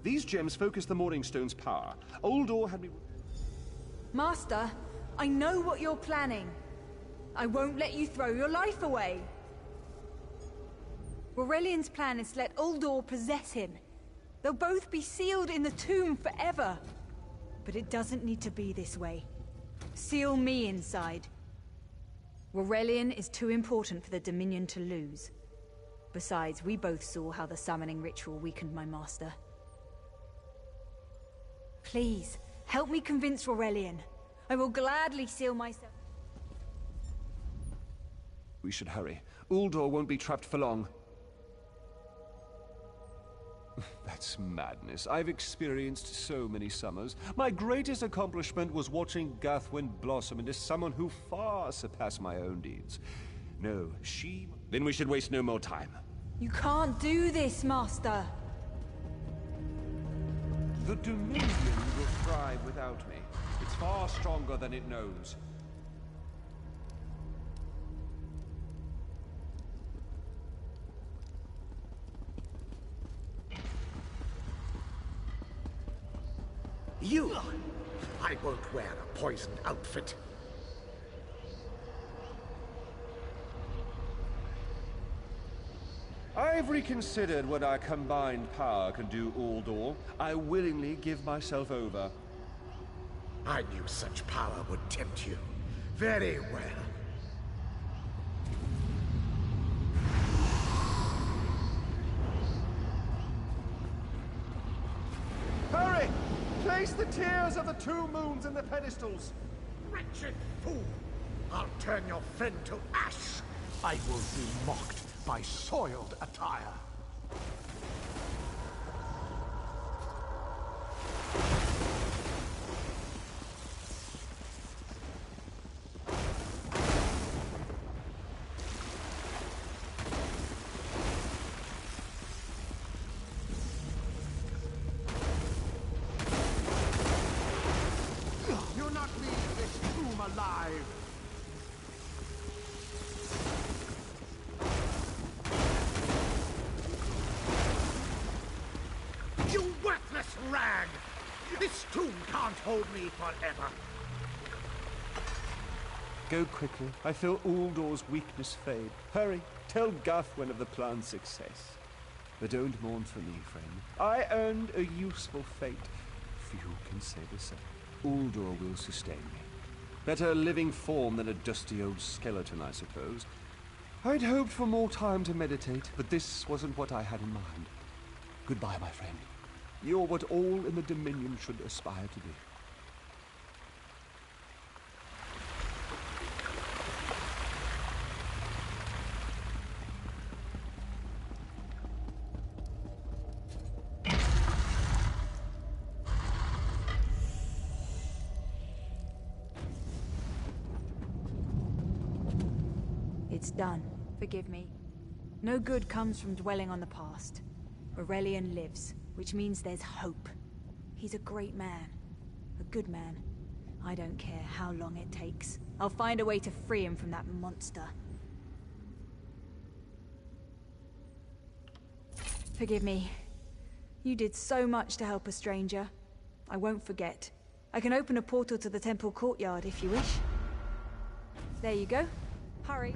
These gems focus the Morning Stone's power. Uldor had me... Master, I know what you're planning. I won't let you throw your life away. Aurelian's plan is to let Uldor possess him. They'll both be sealed in the tomb forever. But it doesn't need to be this way. Seal me inside. Aurelian is too important for the Dominion to lose. Besides, we both saw how the summoning ritual weakened my master. Please, help me convince Aurelian. I will gladly seal myself. We should hurry. Uldor won't be trapped for long. That's madness. I've experienced so many summers. My greatest accomplishment was watching Gathwin blossom into someone who far surpassed my own deeds. No, she... Then we should waste no more time. You can't do this, Master. The Dominion will thrive without me. It's far stronger than it knows. You! I won't wear a poisoned outfit. I've reconsidered what our combined power can do, Uldor. I willingly give myself over. I knew such power would tempt you. Very well. Hurry! Place the tears of the two moons in the pedestals! Wretched fool! I'll turn your friend to ash! I will be mocked by soiled attire. You'll not leave this tomb alive! You worthless rag! This tomb can't hold me forever. Go quickly. I feel Uldor's weakness fade. Hurry, tell Gathwin of the plan's success. But don't mourn for me, friend. I earned a useful fate. Few can say the same. Uldor will sustain me. Better a living form than a dusty old skeleton, I suppose. I'd hoped for more time to meditate, but this wasn't what I had in mind. Goodbye, my friend. You're what all in the Dominion should aspire to be. It's done. Forgive me. No good comes from dwelling on the past. Aurelian lives, which means there's hope. He's a great man. A good man. I don't care how long it takes. I'll find a way to free him from that monster. Forgive me. You did so much to help a stranger. I won't forget. I can open a portal to the temple courtyard if you wish. There you go. Hurry.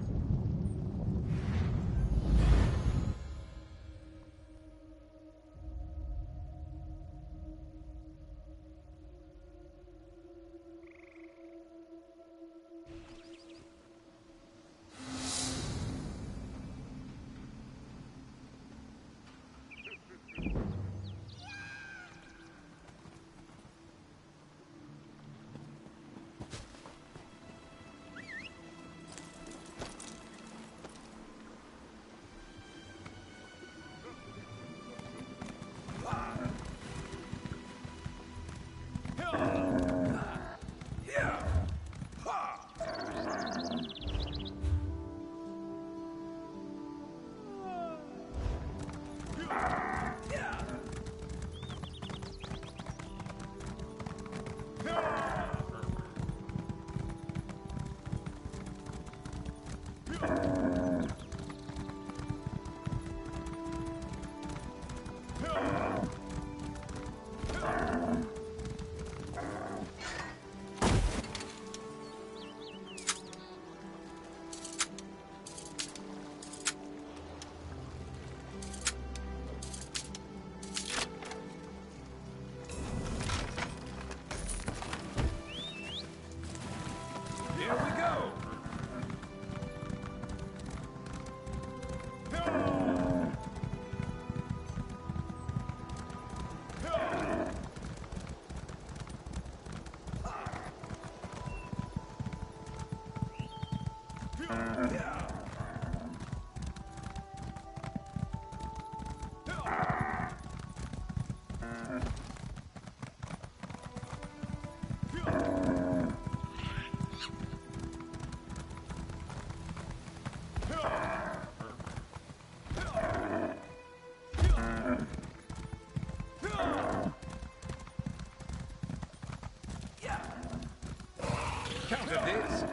Counter this.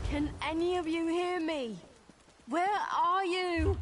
Can any of you hear me? Where are you?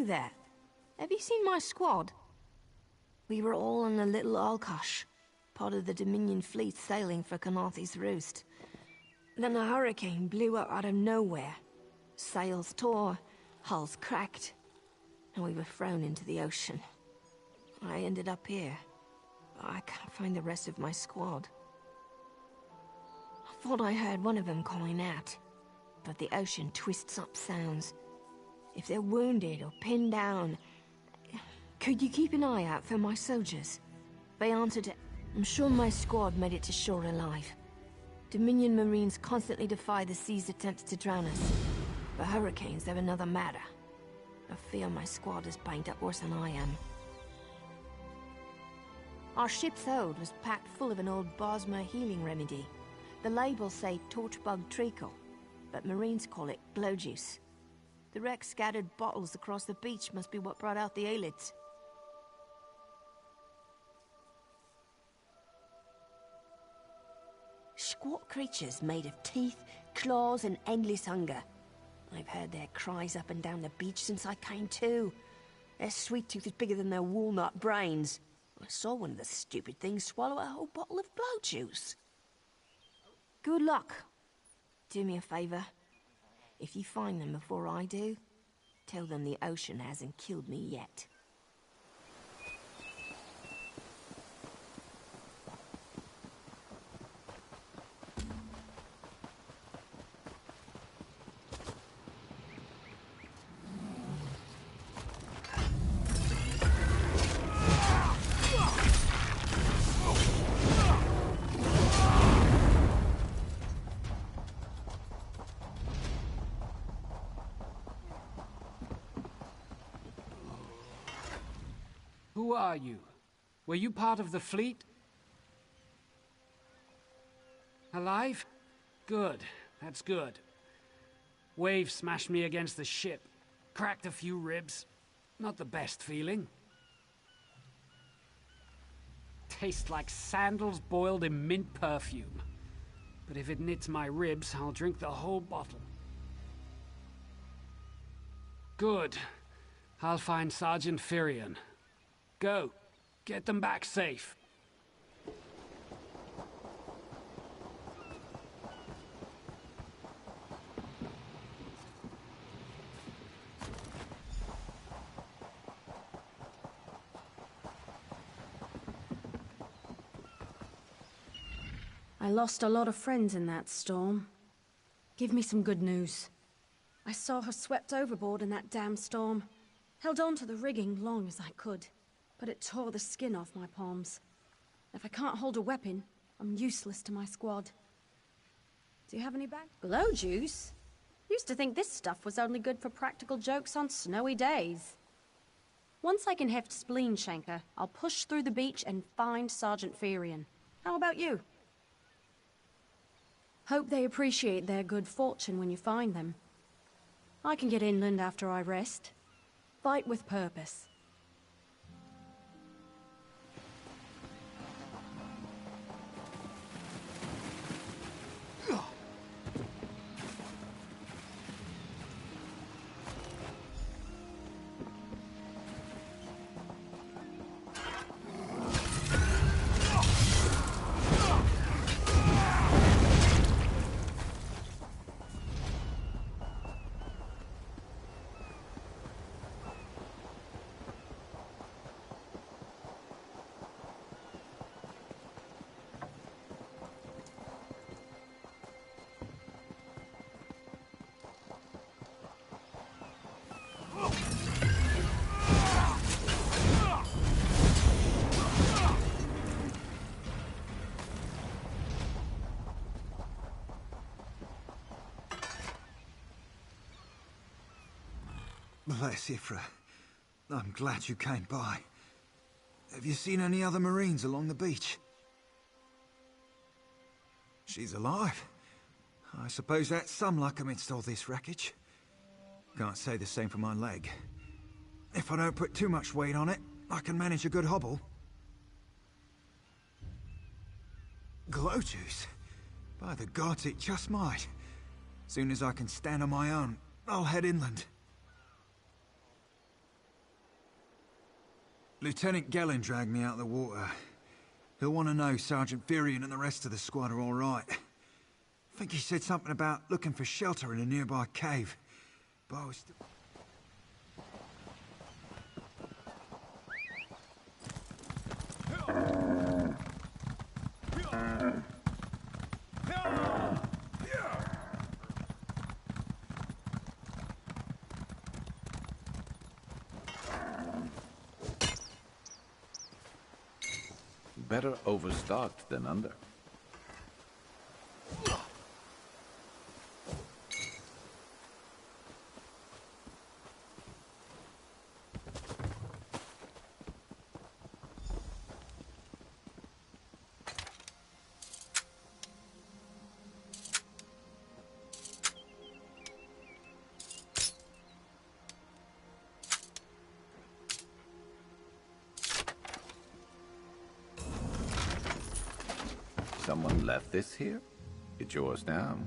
do that. Have you seen my squad? We were all on a little Alkosh, part of the Dominion fleet sailing for Khenarthi's Roost. Then a hurricane blew up out of nowhere. Sails tore, hulls cracked, and we were thrown into the ocean. I ended up here. I can't find the rest of my squad. I thought I heard one of them calling out, but the ocean twists up sounds. If they're wounded or pinned down, could you keep an eye out for my soldiers? They answered. I'm sure my squad made it to shore alive. Dominion Marines constantly defy the sea's attempts to drown us. But hurricanes, they're another matter. I fear my squad is banged up worse than I am. Our ship's hold was packed full of an old Bosmer healing remedy. The labels say torchbug treacle, but Marines call it glow juice. The wreck scattered bottles across the beach must be what brought out the Aelids. Squat creatures made of teeth, claws, and endless hunger. I've heard their cries up and down the beach since I came to. Their sweet tooth is bigger than their walnut brains. I saw one of the stupid things swallow a whole bottle of blow juice. Good luck. Do me a favor. If you find them before I do, tell them the ocean hasn't killed me yet. Who are you? Were you part of the fleet? Alive? Good. That's good. Wave smashed me against the ship. Cracked a few ribs. Not the best feeling. Tastes like sandals boiled in mint perfume. But if it knits my ribs, I'll drink the whole bottle. Good. I'll find Sergeant Firion. Go. Get them back safe. I lost a lot of friends in that storm. Give me some good news. I saw her swept overboard in that damn storm. Held on to the rigging long as I could, but it tore the skin off my palms. If I can't hold a weapon, I'm useless to my squad. Do you have any back? Glow juice? Used to think this stuff was only good for practical jokes on snowy days. Once I can heft Spleen Shanker, I'll push through the beach and find Sergeant Firion. How about you? Hope they appreciate their good fortune when you find them. I can get inland after I rest. Fight with purpose. Bless Ifra. I'm glad you came by. Have you seen any other Marines along the beach? She's alive. I suppose that's some luck amidst all this wreckage. Can't say the same for my leg. If I don't put too much weight on it, I can manage a good hobble. Glow juice? By the gods, it just might. Soon as I can stand on my own, I'll head inland. Lieutenant Gellin dragged me out of the water. He'll want to know Sergeant Firion and the rest of the squad are all right. I think he said something about looking for shelter in a nearby cave. But I was still... Better overstocked than under. Someone left this here? It's yours now.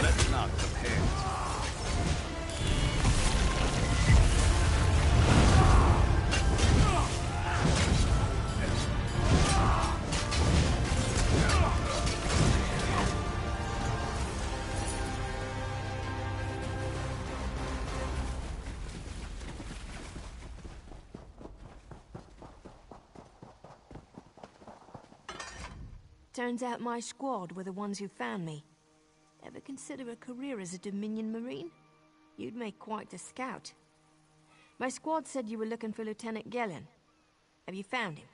Let's not prepare. Turns out my squad were the ones who found me. Ever consider a career as a Dominion Marine? You'd make quite a scout. My squad said you were looking for Lieutenant Gellin. Have you found him?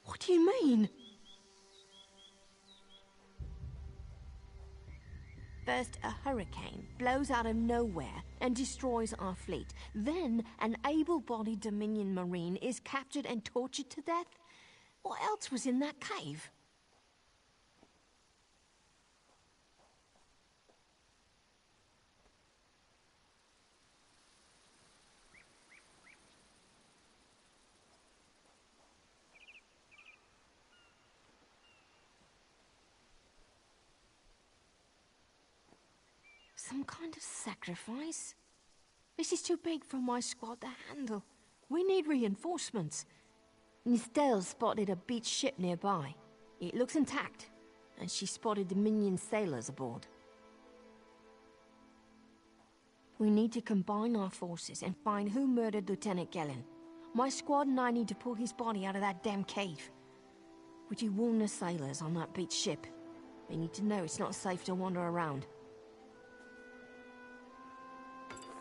What do you mean? First, a hurricane blows out of nowhere and destroys our fleet. Then, an able-bodied Dominion Marine is captured and tortured to death? What else was in that cave? Some kind of sacrifice? This is too big for my squad to handle. We need reinforcements. Nistel spotted a beached ship nearby. It looks intact, and she spotted Dominion sailors aboard. We need to combine our forces and find who murdered Lieutenant Gellin. My squad and I need to pull his body out of that damn cave. Would you warn the sailors on that beached ship? They need to know it's not safe to wander around.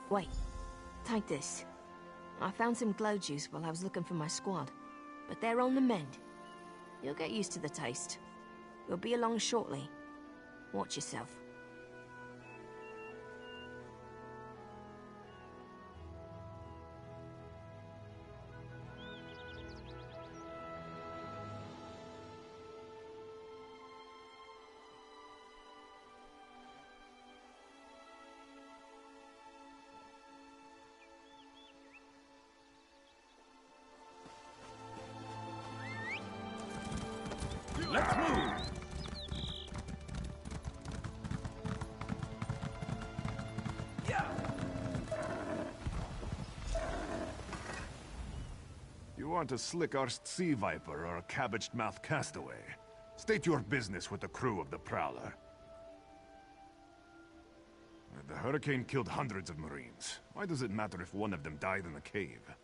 Wait, take this. I found some glow juice while I was looking for my squad. But they're on the mend. You'll get used to the taste. We'll be along shortly. Watch yourself. Let's move! You want a slick-arsed sea viper or a cabbage-mouthed castaway? State your business with the crew of the Prowler. The hurricane killed hundreds of Marines. Why does it matter if one of them died in the cave?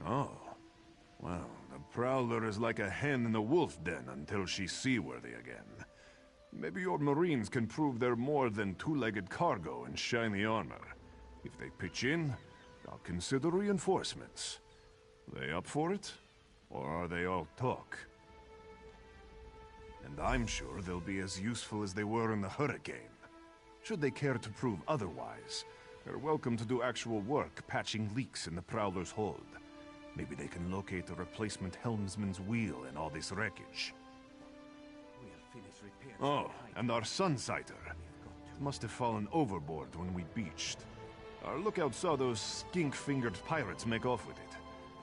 Oh. Well, the Prowler is like a hen in a wolf den until she's seaworthy again. Maybe your Marines can prove they're more than two-legged cargo and shiny armor. If they pitch in, I'll consider reinforcements. They up for it? Or are they all talk? And I'm sure they'll be as useful as they were in the Hurricane. Should they care to prove otherwise, they're welcome to do actual work patching leaks in the Prowler's hold. Maybe they can locate a replacement helmsman's wheel in all this wreckage. Oh, and our Sunsighter. Must have fallen overboard when we beached. Our lookout saw those skink-fingered pirates make off with it.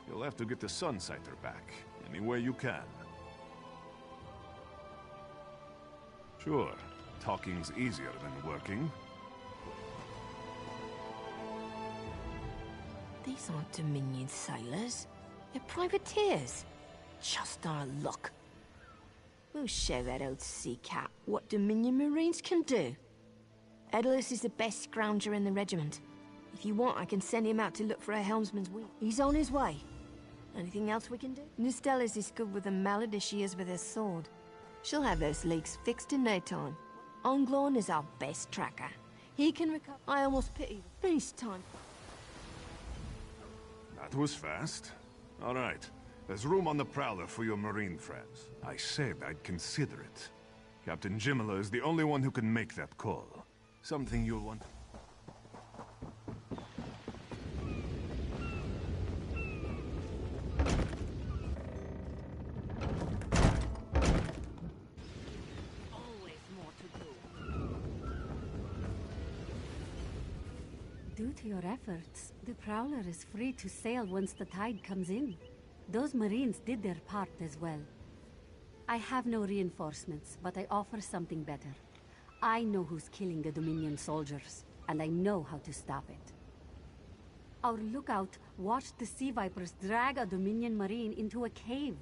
You'll have to get the Sunsighter back, any way you can. Sure, talking's easier than working. These aren't Dominion sailors. They're privateers. Just our luck. We'll show that old sea cat what Dominion Marines can do. Edalus is the best scrounger in the regiment. If you want, I can send him out to look for a helmsman's wheel. He's on his way. Anything else we can do? Nistella's is good with a mallet as she is with her sword. She'll have those leaks fixed in no time. Onglorn is our best tracker. He can recover. I almost pity him. Peace time. That was fast. All right. There's room on the Prowler for your Marine friends. I said I'd consider it. Captain Jimala is the only one who can make that call. Something you'll want... Due to your efforts, the Prowler is free to sail once the tide comes in. Those Marines did their part as well. I have no reinforcements, but I offer something better. I know who's killing the Dominion soldiers, and I know how to stop it. Our lookout watched the Sea Vipers drag a Dominion Marine into a cave.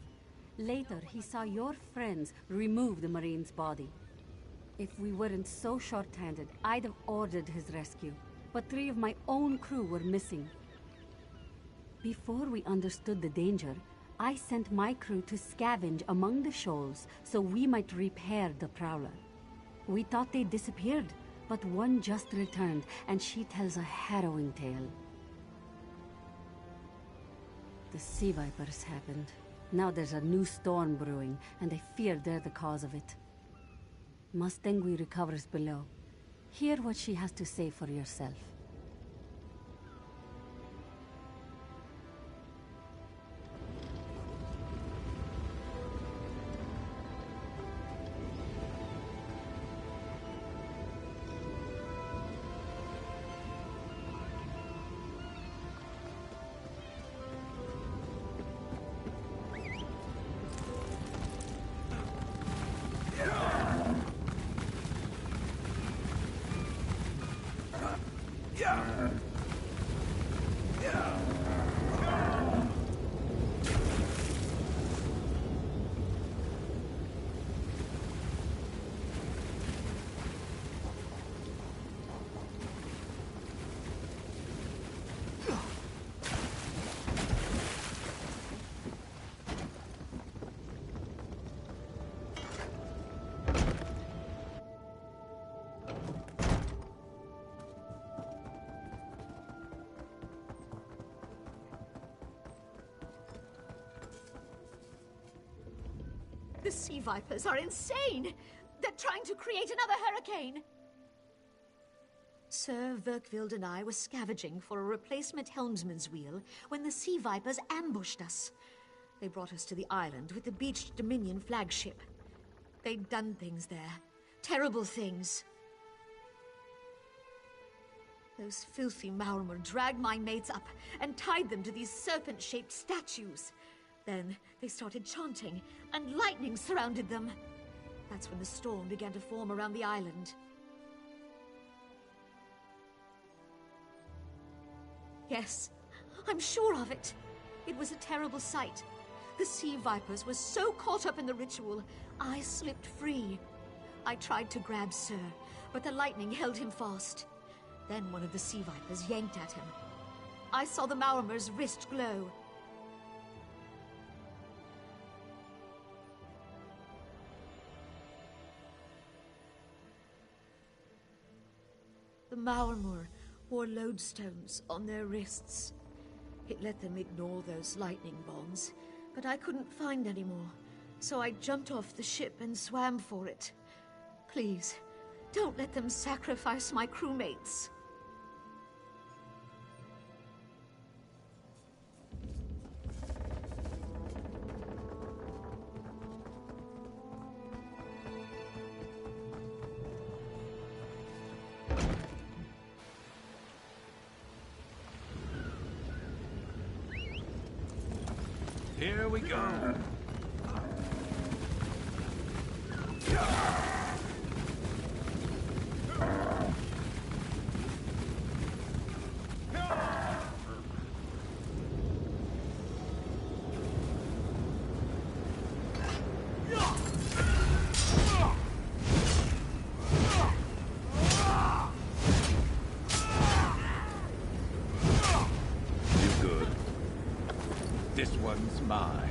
Later, he saw your friends remove the Marine's body. If we weren't so short-handed, I'd have ordered his rescue. But 3 of my own crew were missing. Before we understood the danger, I sent my crew to scavenge among the shoals so we might repair the Prowler. We thought they disappeared, but one just returned, and she tells a harrowing tale. The Sea Vipers happened. Now there's a new storm brewing, and I fear they're the cause of it. Mustangui recovers below. Hear what she has to say for yourself. The Sea Vipers are insane! They're trying to create another hurricane! Sir Verkvild and I were scavenging for a replacement helmsman's wheel when the Sea Vipers ambushed us. They brought us to the island with the beached Dominion flagship. They'd done things there. Terrible things. Those filthy Maormer dragged my mates up and tied them to these serpent-shaped statues. Then they started chanting, and lightning surrounded them. That's when the storm began to form around the island. Yes, I'm sure of it. It was a terrible sight. The Sea Vipers were so caught up in the ritual, I slipped free. I tried to grab Sir, but the lightning held him fast. Then one of the Sea Vipers yanked at him. I saw the Maormer's wrist glow. Maormur wore lodestones on their wrists. It let them ignore those lightning bonds, but I couldn't find any more, so I jumped off the ship and swam for it. Please, don't let them sacrifice my crewmates. Here we go. You good? This one's mine.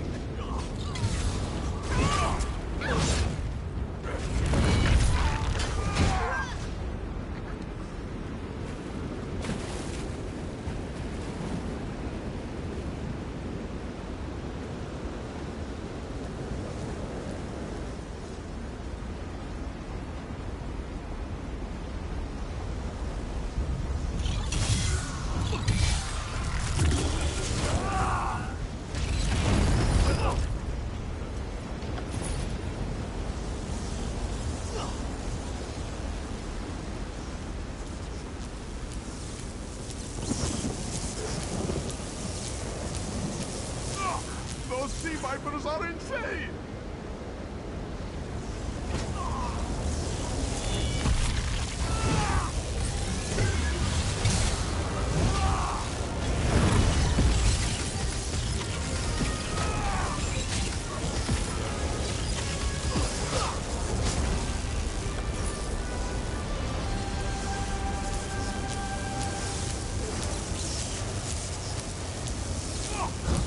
Those sea vipers are insane!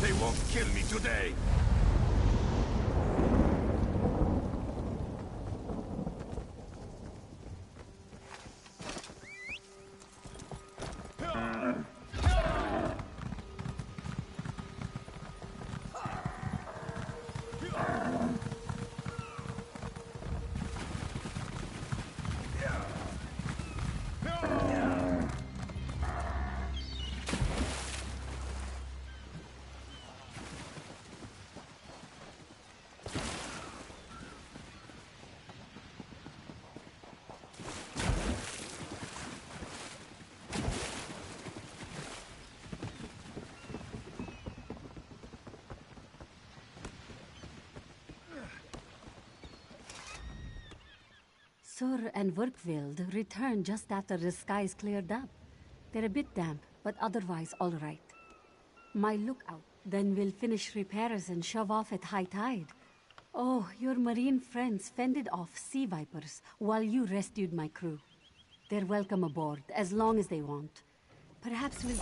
They won't kill me today! Sur and Verkvild returned just after the skies cleared up. They're a bit damp, but otherwise all right. My lookout. Then we'll finish repairs and shove off at high tide. Oh, your marine friends fended off sea vipers while you rescued my crew. They're welcome aboard, as long as they want. Perhaps we'll...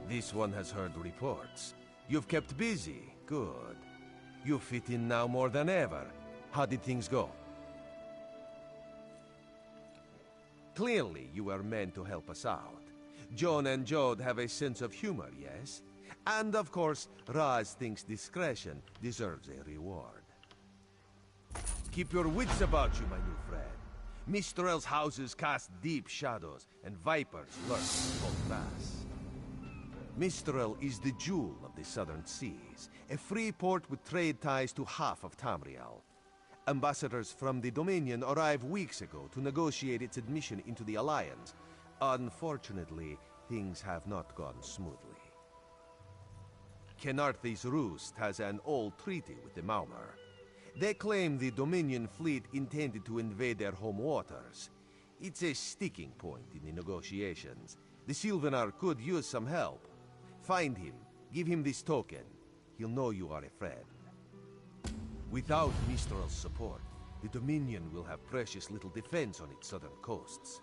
This one has heard reports. You've kept busy. Good. You fit in now more than ever. How did things go? Clearly, you were meant to help us out. John and Jode have a sense of humor, yes? And of course, Raz thinks discretion deserves a reward. Keep your wits about you, my new friend. Mistral's houses cast deep shadows, and vipers lurk in tall grass. Mistral is the jewel of the southern seas, a free port with trade ties to half of Tamriel. Ambassadors from the Dominion arrived weeks ago to negotiate its admission into the Alliance. Unfortunately, things have not gone smoothly. Khenarthi's Roost has an old treaty with the Maumar. They claim the Dominion fleet intended to invade their home waters. It's a sticking point in the negotiations. The Sylvanar could use some help. Find him, give him this token. He'll know you are a friend. Without Mistral's support, the Dominion will have precious little defense on its southern coasts.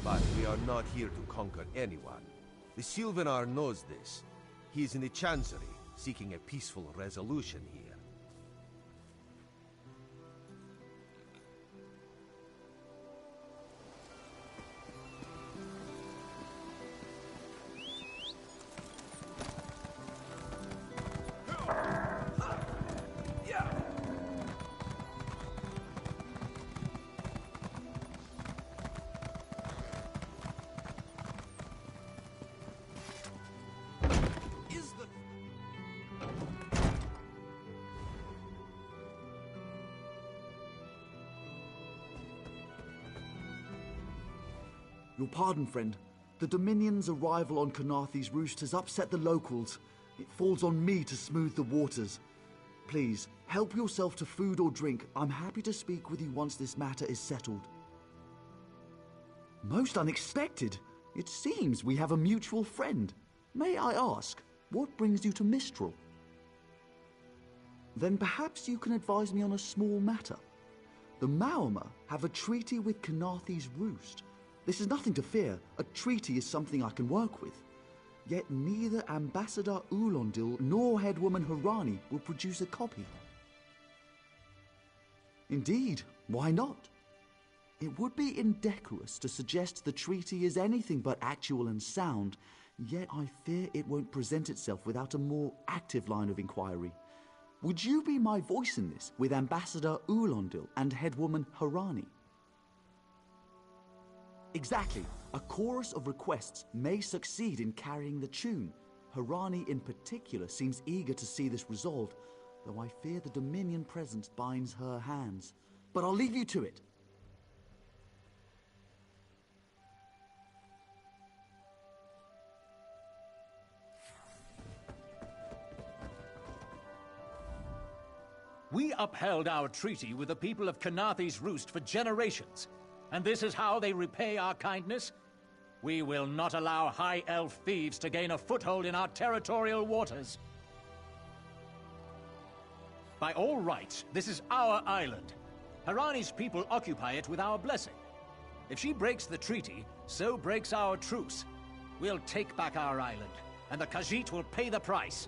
But we are not here to conquer anyone. The Sylvanar knows this. He is in the Chancery, seeking a peaceful resolution here. Your pardon, friend. The Dominion's arrival on Khenarthi's Roost has upset the locals. It falls on me to smooth the waters. Please, help yourself to food or drink. I'm happy to speak with you once this matter is settled. Most unexpected. It seems we have a mutual friend. May I ask, what brings you to Mistral? Then perhaps you can advise me on a small matter. The Maumar have a treaty with Khenarthi's Roost. This is nothing to fear. A treaty is something I can work with. Yet neither Ambassador Ulondil nor Headwoman Harani will produce a copy. Indeed, why not? It would be indecorous to suggest the treaty is anything but actual and sound, yet I fear it won't present itself without a more active line of inquiry. Would you be my voice in this with Ambassador Ulondil and Headwoman Harani? Exactly. A chorus of requests may succeed in carrying the tune. Harani in particular seems eager to see this resolved, though I fear the Dominion presence binds her hands. But I'll leave you to it. We upheld our treaty with the people of Khenarthi's Roost for generations. And this is how they repay our kindness? We will not allow High Elf thieves to gain a foothold in our territorial waters. By all rights, this is our island. Harani's people occupy it with our blessing. If she breaks the treaty, so breaks our truce. We'll take back our island, and the Khajiit will pay the price.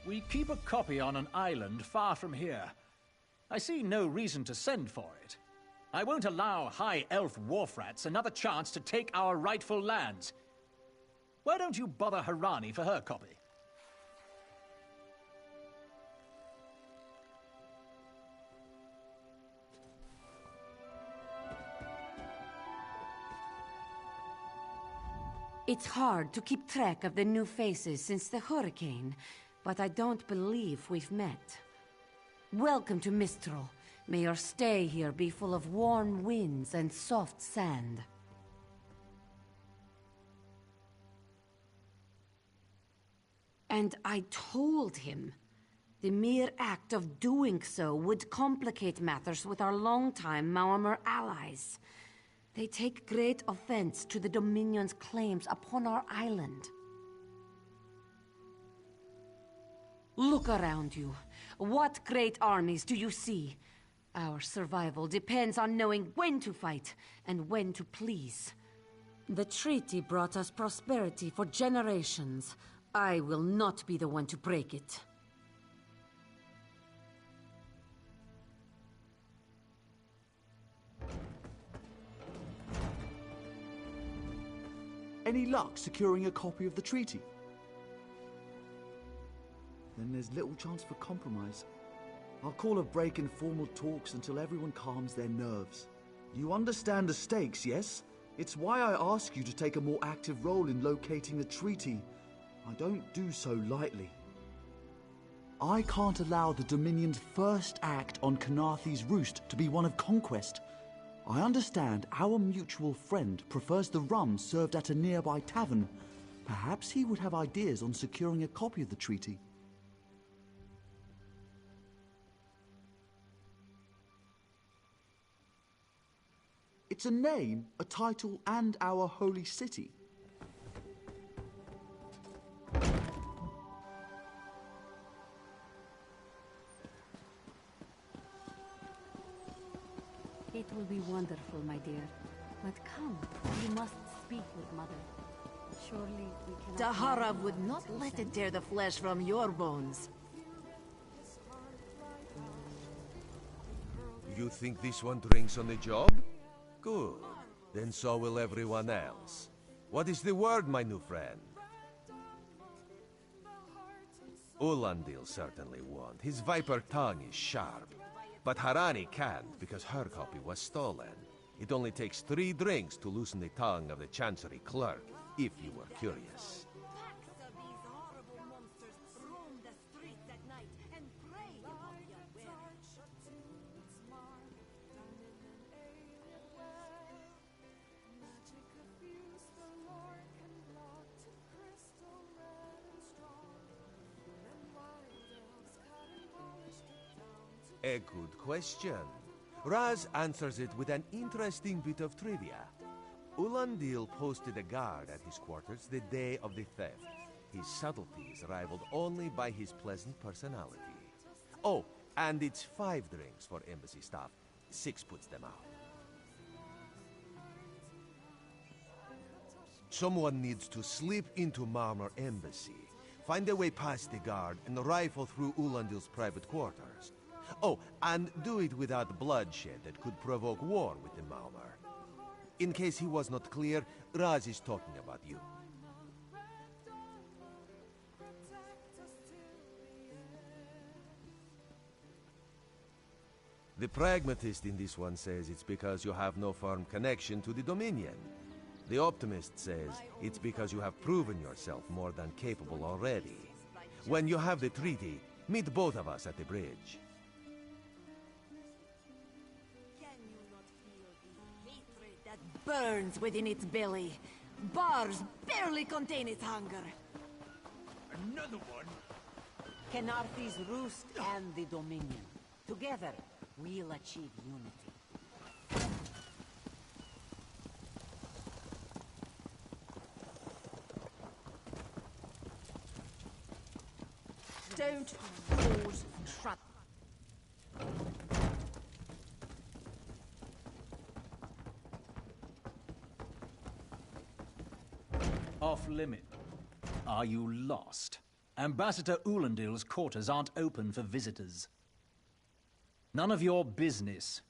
We keep a copy on an island far from here. I see no reason to send for it. I won't allow High Elf wharf-rats another chance to take our rightful lands. Why don't you bother Harani for her copy? It's hard to keep track of the new faces since the hurricane, but I don't believe we've met. Welcome to Mistral. May your stay here be full of warm winds and soft sand. And I told him. The mere act of doing so would complicate matters with our longtime Maumar allies. They take great offense to the Dominion's claims upon our island. Look around you. What great armies do you see? Our survival depends on knowing when to fight and when to please. The treaty brought us prosperity for generations. I will not be the one to break it. Any luck securing a copy of the treaty? Then there's little chance for compromise. I'll call a break in formal talks until everyone calms their nerves. You understand the stakes, yes? It's why I ask you to take a more active role in locating the treaty. I don't do so lightly. I can't allow the Dominion's first act on Khenarthi's Roost to be one of conquest. I understand our mutual friend prefers the rum served at a nearby tavern. Perhaps he would have ideas on securing a copy of the treaty. It's a name, a title, and our holy city. It will be wonderful, my dear. But come, you must speak with Mother. Surely we cannot... Tahara would not let it tear the flesh from your bones. You think this one drinks on the job? Good. Then so will everyone else. What is the word, my new friend? Ulandil certainly won't. His viper tongue is sharp. But Harani can't, because her copy was stolen. It only takes 3 drinks to loosen the tongue of the Chancery clerk, if you were curious. A good question. Raz answers it with an interesting bit of trivia. Ulandil posted a guard at his quarters the day of the theft. His subtlety is rivaled only by his pleasant personality. Oh, and it's 5 drinks for embassy staff. 6 puts them out. Someone needs to slip into Marmor Embassy, find a way past the guard, and rifle through Ulandil's private quarters. Oh, and do it without bloodshed that could provoke war with the Marmor. In case he was not clear, Raz is talking about you. The pragmatist in this one says it's because you have no firm connection to the Dominion. The optimist says it's because you have proven yourself more than capable already. When you have the treaty, meet both of us at the bridge. Burns within its belly. Bars barely contain its hunger. Another one? Khenarthi's Roost and the Dominion. Together, we'll achieve unity. Don't cause trouble. Off limit. Are you lost? Ambassador Ulandil's quarters aren't open for visitors. None of your business.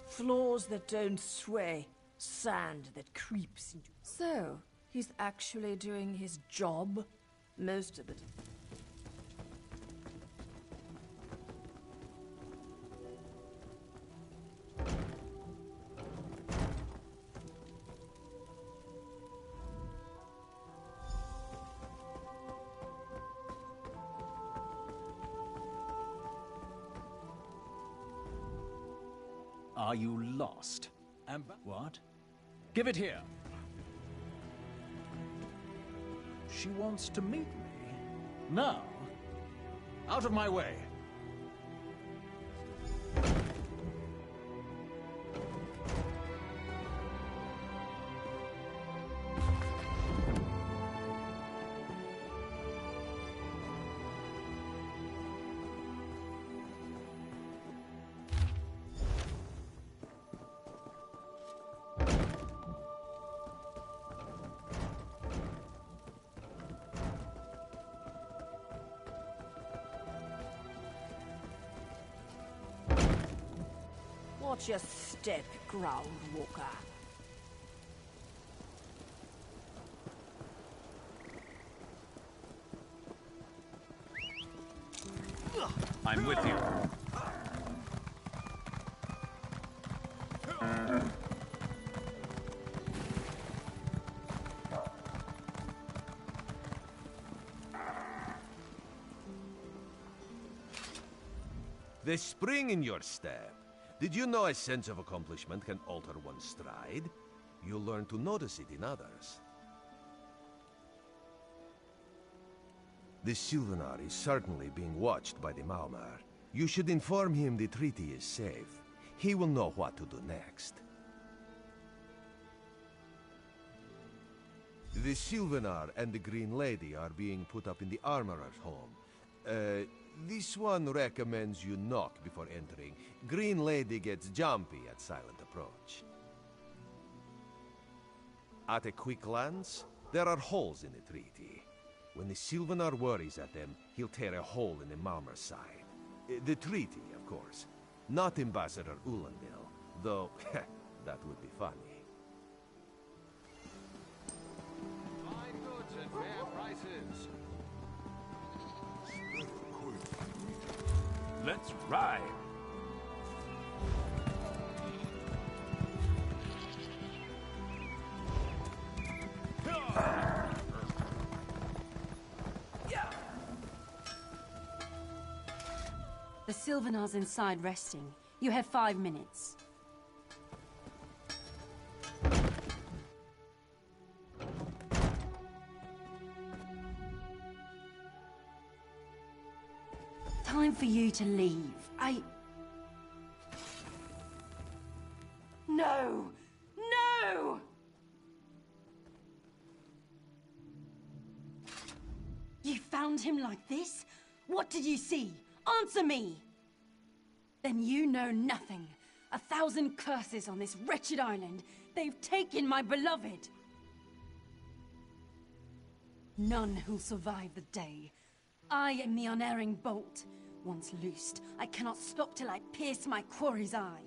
Floors that don't sway, sand that creeps into... So, he's actually doing his job? Most of it. Are you lost? What? Give it here. She wants to meet me. Now? Out of my way. Watch your step, ground walker. I'm with you. The spring in your step. Did you know a sense of accomplishment can alter one's stride? You'll learn to notice it in others. The Sylvanar is certainly being watched by the Maumar. You should inform him the treaty is safe. He will know what to do next. The Sylvanar and the Green Lady are being put up in the Armorer's home. This one recommends you knock before entering. Green Lady gets jumpy at silent approach. At a quick glance, there are holes in the treaty. When the Sylvanar worries at them, he'll tear a hole in the Malmer's side. The treaty, of course. Not Ambassador Ulandil, though that would be funny. Fine goods at fair prices. Let's ride. The Sylvanar's inside resting. You have 5 minutes. Time for you to leave. No! No! You found him like this? What did you see? Answer me! Then you know nothing. 1,000 curses on this wretched island. They've taken my beloved. None who'll survive the day. I am the unerring bolt. Once loosed, I cannot stop till I pierce my quarry's eye.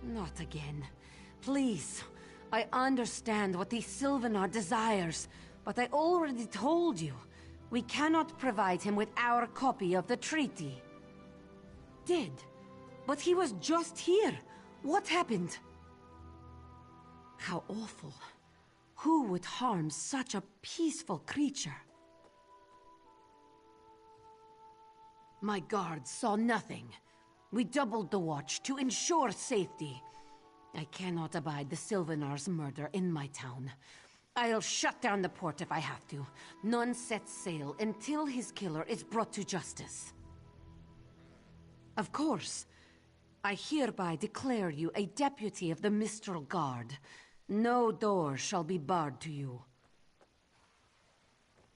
Not again. Please. I understand what the Sylvanar desires, but I already told you. We cannot provide him with our copy of the treaty. Did. But he was just here. What happened? How awful. Who would harm such a peaceful creature? My guards saw nothing. We doubled the watch to ensure safety. I cannot abide the Sylvanar's murder in my town. I'll shut down the port if I have to. None sets sail until his killer is brought to justice. Of course. I hereby declare you a deputy of the Mistral Guard. No door shall be barred to you.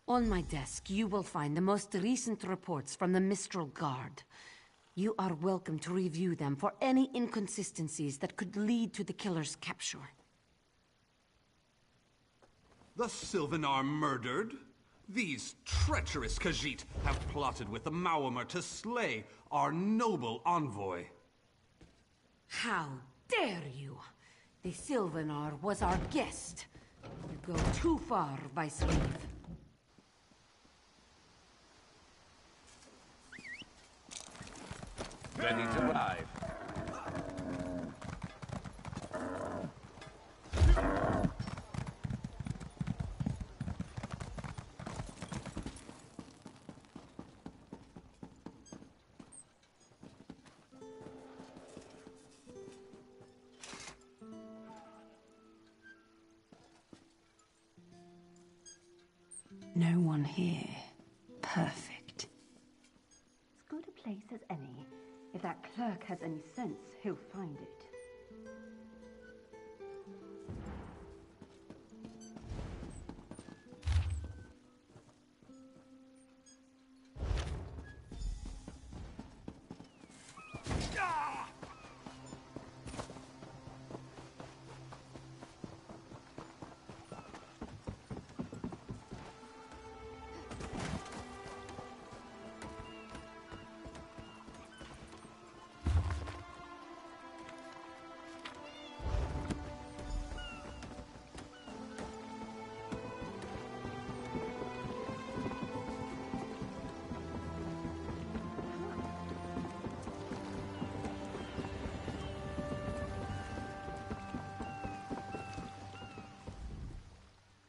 On my desk, you will find the most recent reports from the Mistral Guard. You are welcome to review them for any inconsistencies that could lead to the killer's capture. The Sylvanar murdered? These treacherous Khajiit have plotted with the Maumar to slay our noble envoy. How dare you! The Sylvanar was our guest. You go too far, Vicereeve. Ready to ride. No one here. Perfect. As good a place as any. If that clerk has any sense, he'll find it.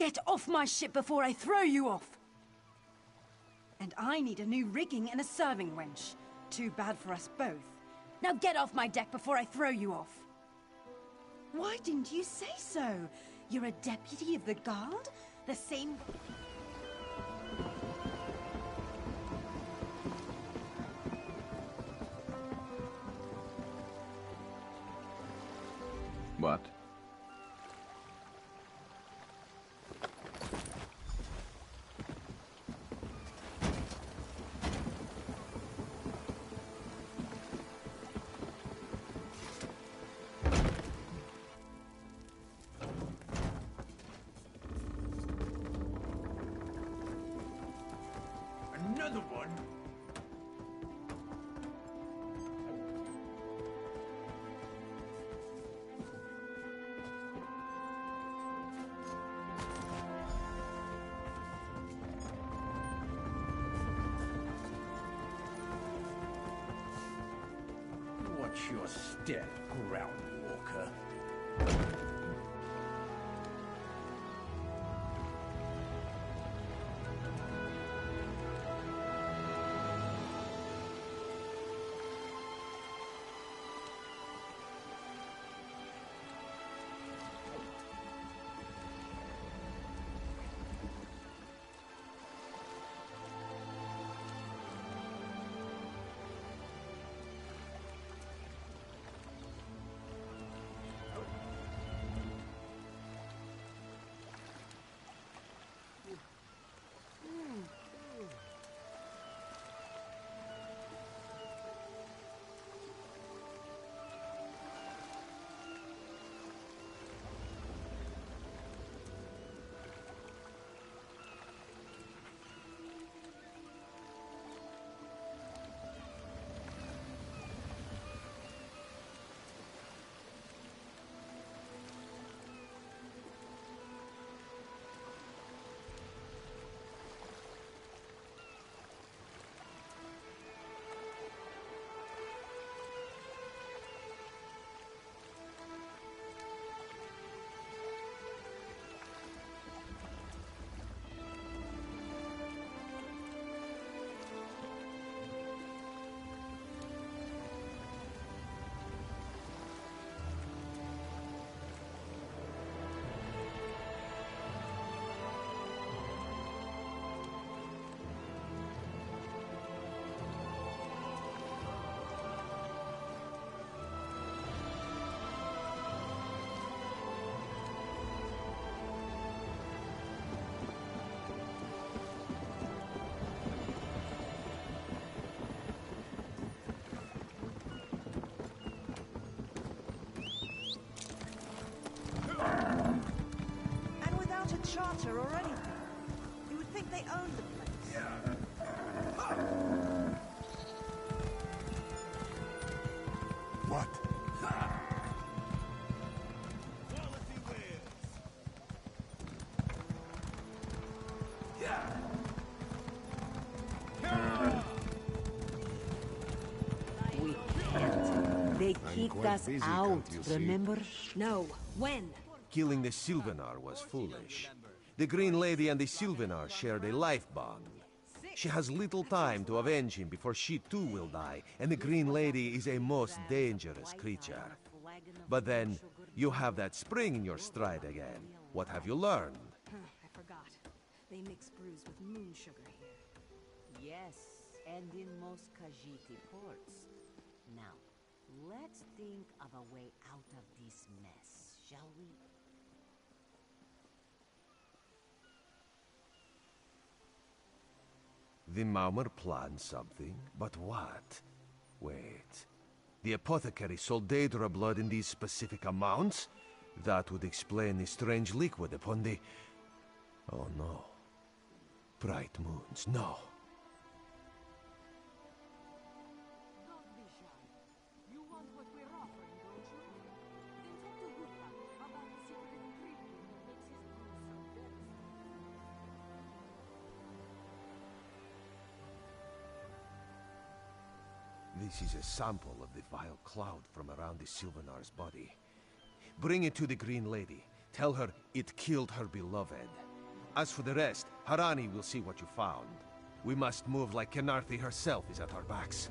Get off my ship before I throw you off! And I need a new rigging and a serving wench. Too bad for us both. Now get off my deck before I throw you off! Why didn't you say so? You're a deputy of the guard? The same... What? Another one? Watch your step, ground walker. Charter or anything. You would think they owned the place. What? We can't. They kicked us out, remember? No. When? Killing the Sylvanar was foolish. The Green Lady and the Sylvanar shared a life bond. She has little time to avenge him before she too will die, and the Green Lady is a most dangerous creature. But then, you have that spring in your stride again. What have you learned? I forgot. They mix brews with moon sugar here. Yes, and in most Khajiit ports. Now, let's think of a way out of this mess, shall we? The Maumar planned something, but what? Wait. The apothecary sold Daedra blood in these specific amounts? That would explain the strange liquid upon the... Oh no. Bright moons, no. This is a sample of the vile cloud from around the Sylvanar's body. Bring it to the Green Lady. Tell her it killed her beloved. As for the rest, Harani will see what you found. We must move like Khenarthi herself is at our backs.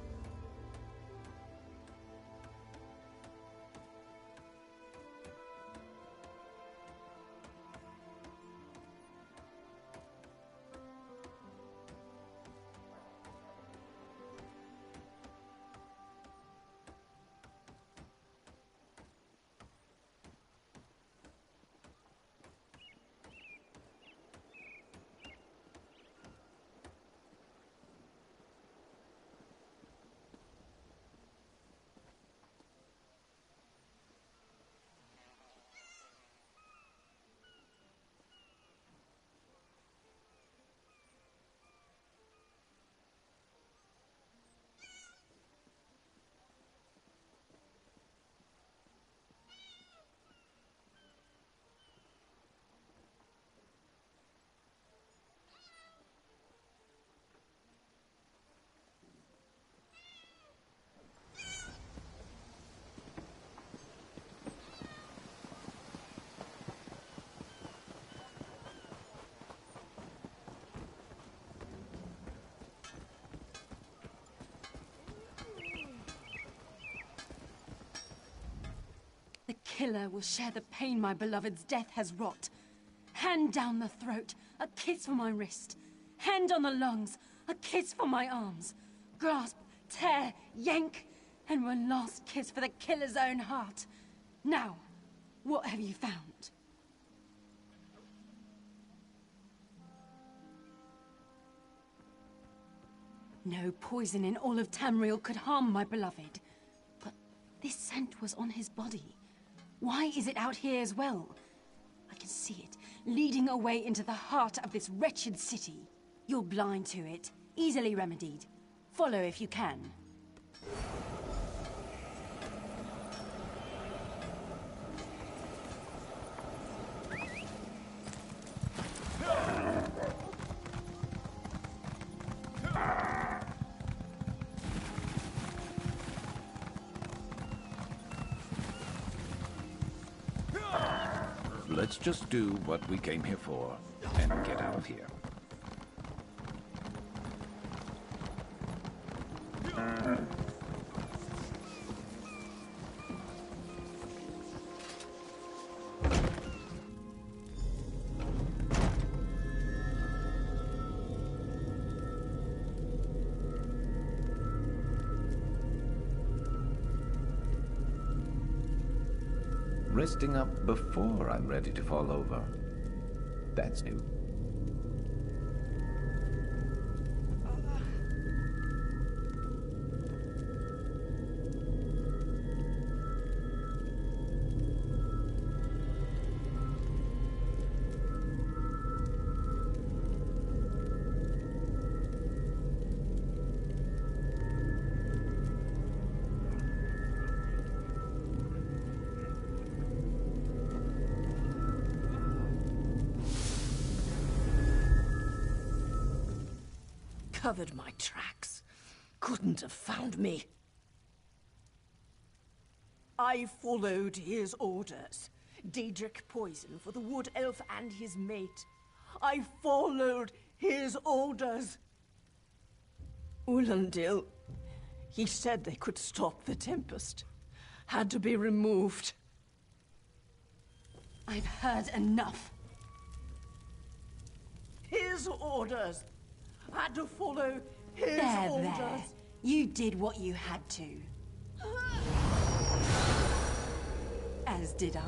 The killer will share the pain my beloved's death has wrought. Hand down the throat, a kiss for my wrist. Hand on the lungs, a kiss for my arms. Grasp, tear, yank, and one last kiss for the killer's own heart. Now, what have you found? No poison in all of Tamriel could harm my beloved. But this scent was on his body. Why is it out here as well? I can see it, leading away into the heart of this wretched city. You're blind to it, easily remedied. Follow if you can. Let's just do what we came here for, and get out of here. Resting up before I'm ready to fall over. That's new. Covered my tracks. Couldn't have found me. I followed his orders. Daedric poison for the wood elf and his mate. I followed his orders. Ulandil, he said they could stop the Tempest. Had to be removed. I've heard enough. His orders. Had to follow his orders. There. You did what you had to. As did I.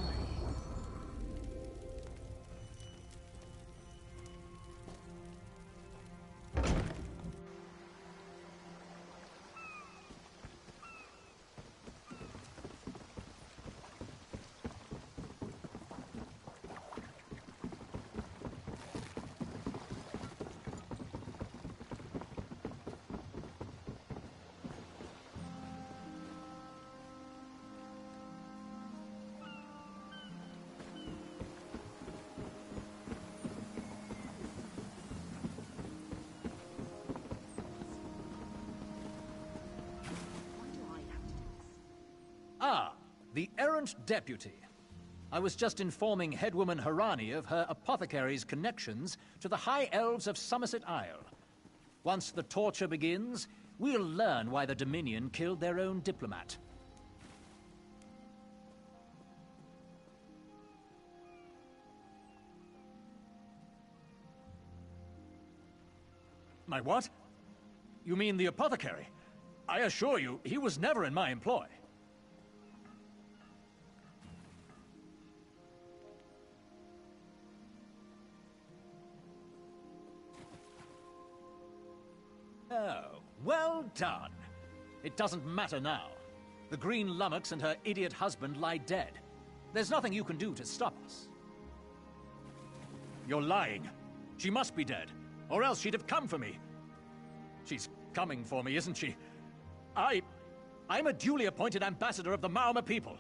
Ah, the errant deputy. I was just informing Headwoman Harani of her apothecary's connections to the High Elves of Somerset Isle. Once the torture begins, we'll learn why the Dominion killed their own diplomat. My what? You mean the apothecary? I assure you, he was never in my employ. Oh, well done. It doesn't matter now. The Green Lummox and her idiot husband lie dead. There's nothing you can do to stop us. You're lying. She must be dead, or else she'd have come for me. She's coming for me, isn't she? I'm a duly appointed ambassador of the Maoma people.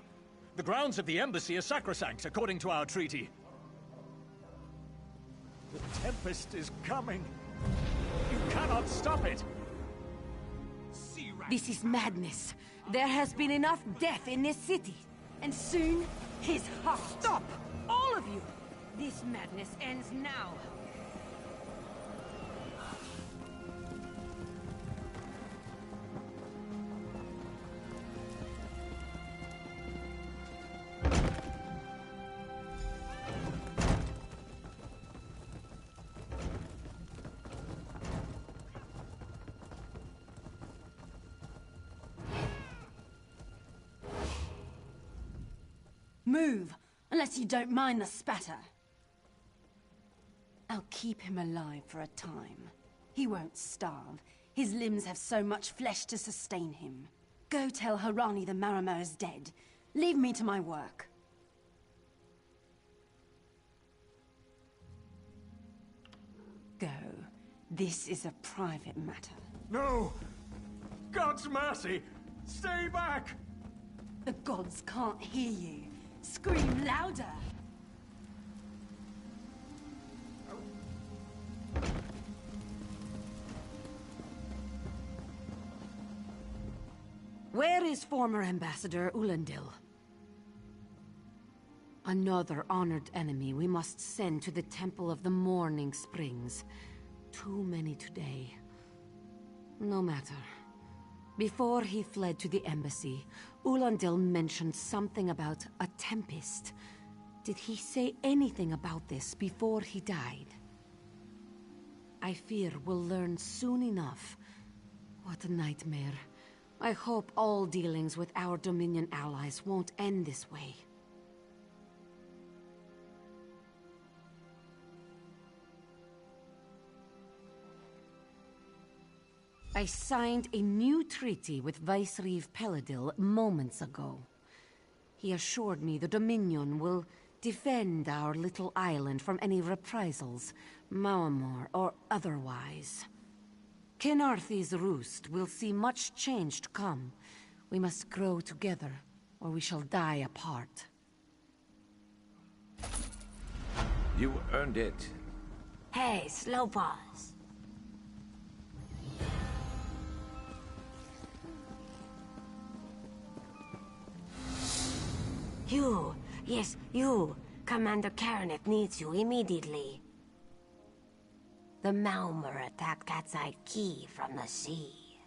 The grounds of the embassy are sacrosanct, according to our treaty. The Tempest is coming. You cannot stop it! This is madness. There has been enough death in this city. And soon, his heart. Stop! All of you! This madness ends now. Move, unless you don't mind the spatter. I'll keep him alive for a time. He won't starve. His limbs have so much flesh to sustain him. Go tell Harani the Marimo is dead. Leave me to my work. Go. This is a private matter. No! God's mercy! Stay back! The gods can't hear you. Scream louder! Where is former Ambassador Ulandil? Another honored enemy we must send to the Temple of the Morning Springs. Too many today. No matter. Before he fled to the embassy, Ulandil mentioned something about a tempest. Did he say anything about this before he died? I fear we'll learn soon enough. What a nightmare. I hope all dealings with our Dominion allies won't end this way. I signed a new treaty with Vicereeve Peladil moments ago. He assured me the Dominion will defend our little island from any reprisals, Maomor or otherwise. Khenarthi's Roost will see much change to come. We must grow together, or we shall die apart. You earned it. Hey, slow pause. You, yes, you. Commander Khenarthi needs you immediately. The Maomor attacked Cat's Eye Key from the sea.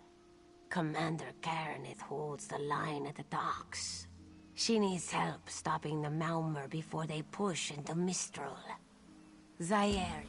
Commander Khenarthi holds the line at the docks. She needs help stopping the Maomor before they push into Mistral. Zaire.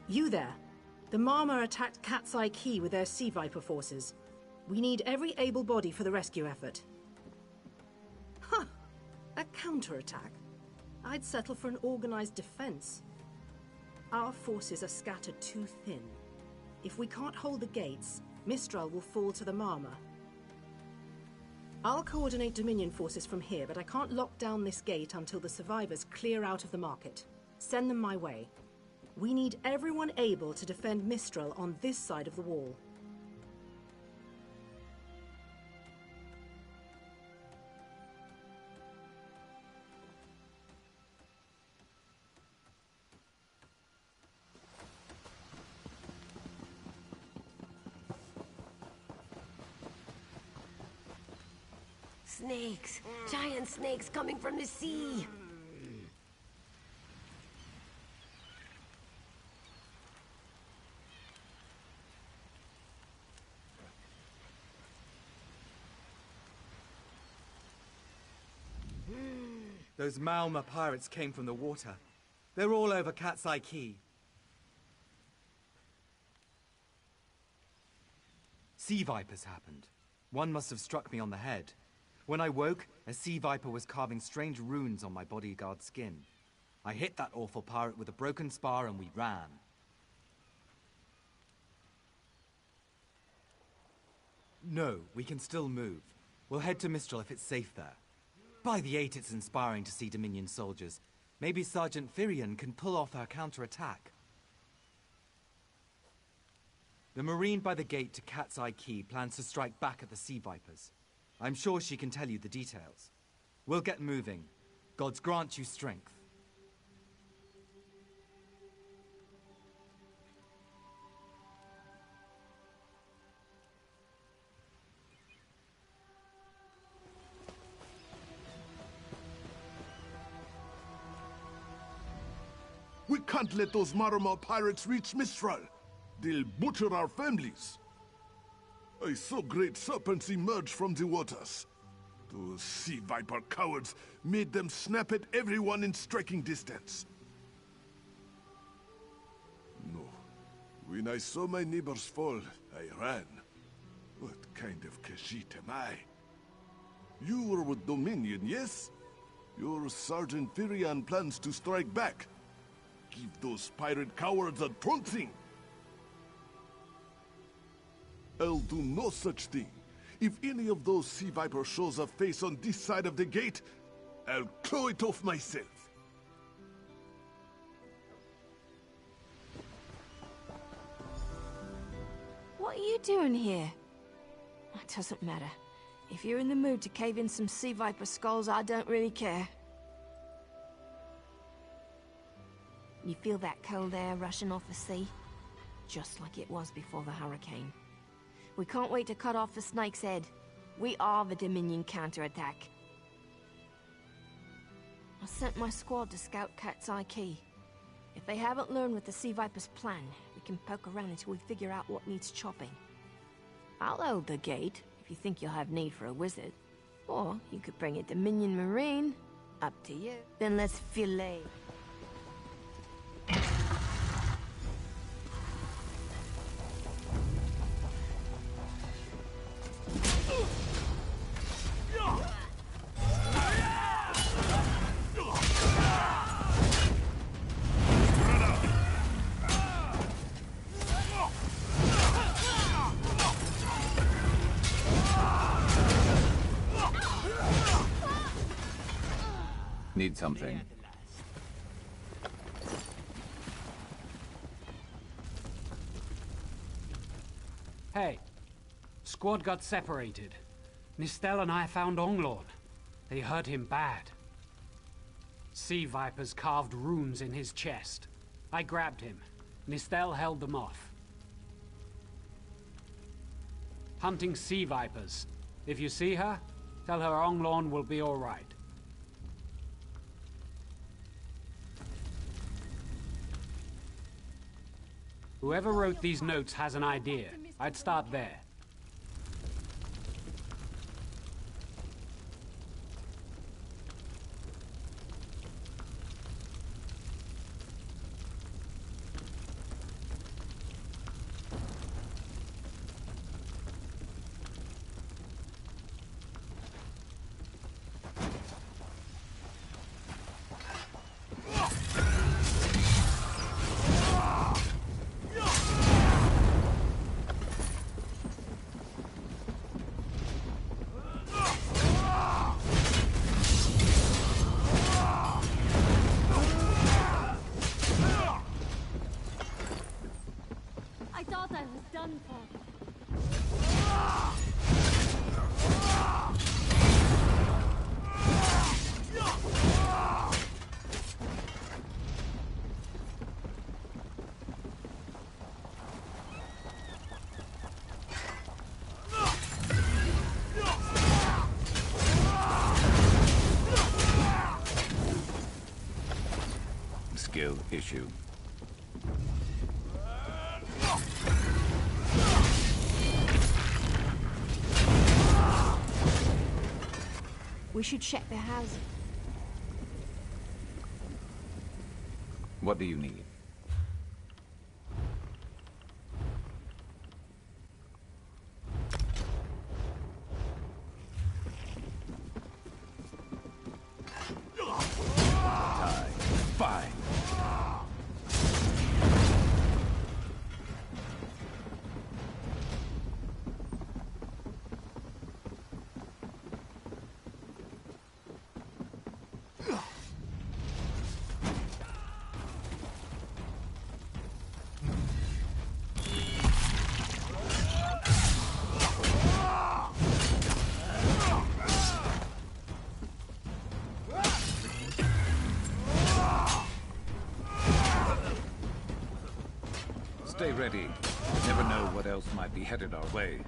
You there. The Maomor attacked Cat's Eye Key with their Sea Viper forces. We need every able body for the rescue effort. Huh! A counterattack? I'd settle for an organized defense. Our forces are scattered too thin. If we can't hold the gates, Mistral will fall to the Marmor. I'll coordinate Dominion forces from here, but I can't lock down this gate until the survivors clear out of the market. Send them my way. We need everyone able to defend Mistral on this side of the wall. Snakes! Giant snakes coming from the sea! Those Malma pirates came from the water. They're all over Cat's Eye Key. Sea vipers happened. One must have struck me on the head. When I woke, a sea viper was carving strange runes on my bodyguard's skin. I hit that awful pirate with a broken spar and we ran. No, we can still move. We'll head to Mistral if it's safe there. By the 8, it's inspiring to see Dominion soldiers. Maybe Sergeant Firion can pull off our counterattack. The Marine by the gate to Cat's Eye Key plans to strike back at the Sea Vipers. I'm sure she can tell you the details. We'll get moving. Gods grant you strength. We can't let those Marmor pirates reach Mistral. They'll butcher our families. I saw great serpents emerge from the waters. Those sea viper cowards made them snap at everyone in striking distance. No. When I saw my neighbors fall, I ran. What kind of Khajiit am I? You were with Dominion, yes? Your Sergeant Firion plans to strike back. Give those pirate cowards a trouncing! I'll do no such thing. If any of those sea vipers shows a face on this side of the gate, I'll claw it off myself. What are you doing here? It doesn't matter. If you're in the mood to cave in some sea viper skulls, I don't really care. You feel that cold air rushing off the sea? Just like it was before the hurricane. We can't wait to cut off the snake's head. We are the Dominion counterattack. I sent my squad to scout Cat's Eye Key. If they haven't learned what the Sea Viper's plan, we can poke around until we figure out what needs chopping. I'll hold the gate, if you think you'll have need for a wizard. Or you could bring a Dominion Marine. Up to you. Then let's fillet. Need something. Hey, squad got separated. Nistel and I found Onglorn. They hurt him bad. Sea vipers carved runes in his chest. I grabbed him. Nistel held them off. Hunting sea vipers. If you see her, tell her Onglorn will be all right. Whoever wrote these notes has an idea. I'd start there. done for. Skill issue. We should check the house. What do you need? Fine. Stay ready. Never know what else might be headed our way.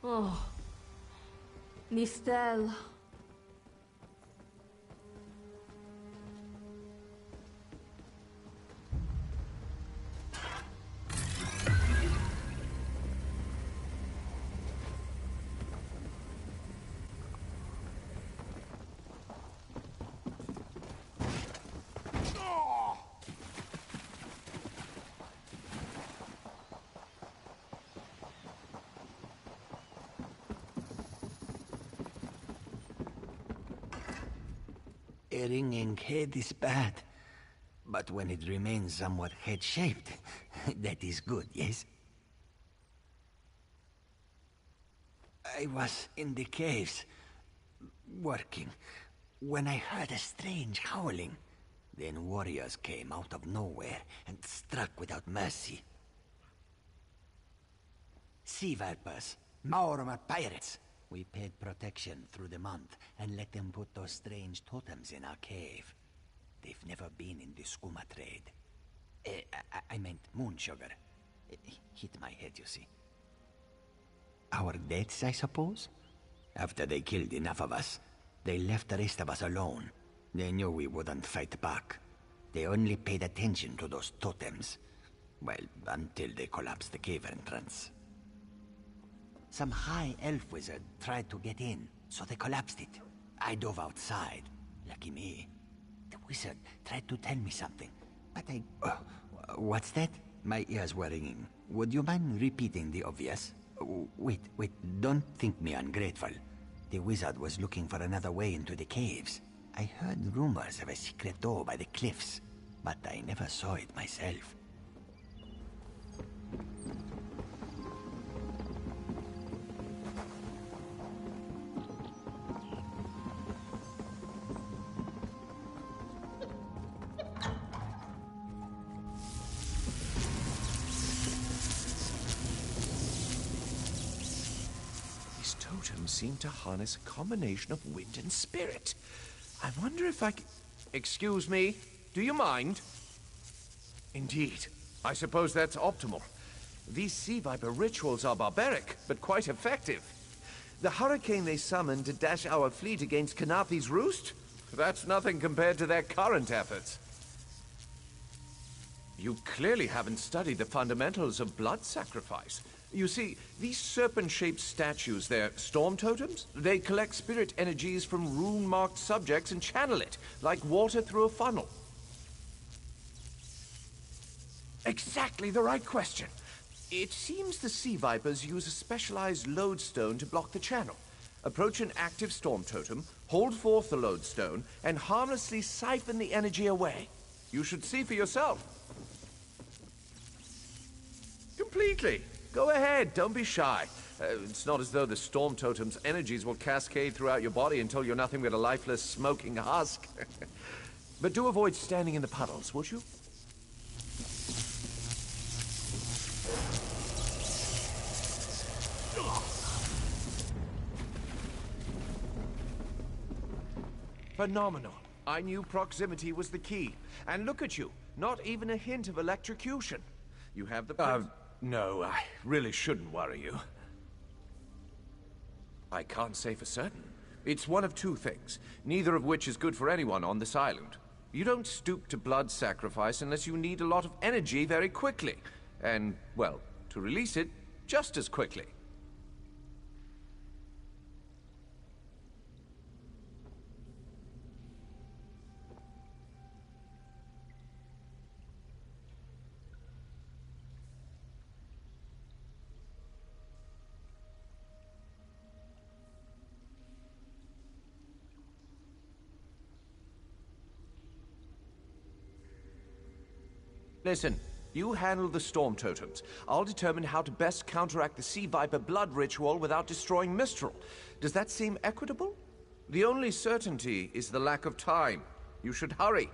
Oh, Mistel. A ringing head is bad, but when it remains somewhat head-shaped, that is good, yes? I was in the caves, working, when I heard a strange howling. Then warriors came out of nowhere and struck without mercy. Sea vipers, Maormer pirates. We paid protection through the month and let them put those strange totems in our cave. They've never been in the skooma trade. I meant moon sugar. Hit my head, you see. Our deaths, I suppose? After they killed enough of us, they left the rest of us alone. They knew we wouldn't fight back. They only paid attention to those totems. Well, until they collapsed the cave entrance. Some high elf wizard tried to get in, so they collapsed it. I dove outside. Lucky me. The wizard tried to tell me something, but I... what's that? My ears were ringing. Would you mind repeating the obvious? Wait, don't think me ungrateful. The wizard was looking for another way into the caves. I heard rumors of a secret door by the cliffs, but I never saw it myself. Totems seem to harness a combination of wind and spirit. I wonder if I can... Excuse me, do you mind? Indeed. I suppose that's optimal. These sea viper rituals are barbaric, but quite effective. The hurricane they summoned to dash our fleet against Khenarthi's Roost? That's nothing compared to their current efforts. You clearly haven't studied the fundamentals of blood sacrifice. You see, these serpent-shaped statues, they're storm totems. They collect spirit energies from rune-marked subjects and channel it, like water through a funnel. Exactly the right question. It seems the sea vipers use a specialized lodestone to block the channel. Approach an active storm totem, hold forth the lodestone, and harmlessly siphon the energy away. You should see for yourself. Completely. Go ahead, don't be shy. It's not as though the storm totem's energies will cascade throughout your body until you're nothing but a lifeless, smoking husk. But do avoid standing in the puddles, would you? Phenomenal. I knew proximity was the key. And look at you. Not even a hint of electrocution. You have the... no, I really shouldn't worry you. I can't say for certain. It's one of two things, neither of which is good for anyone on this island. You don't stoop to blood sacrifice unless you need a lot of energy very quickly. And, well, to release it just as quickly. Listen, you handle the storm totems. I'll determine how to best counteract the Sea Viper blood ritual without destroying Mistral. Does that seem equitable? The only certainty is the lack of time. You should hurry.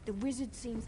The wizard seems...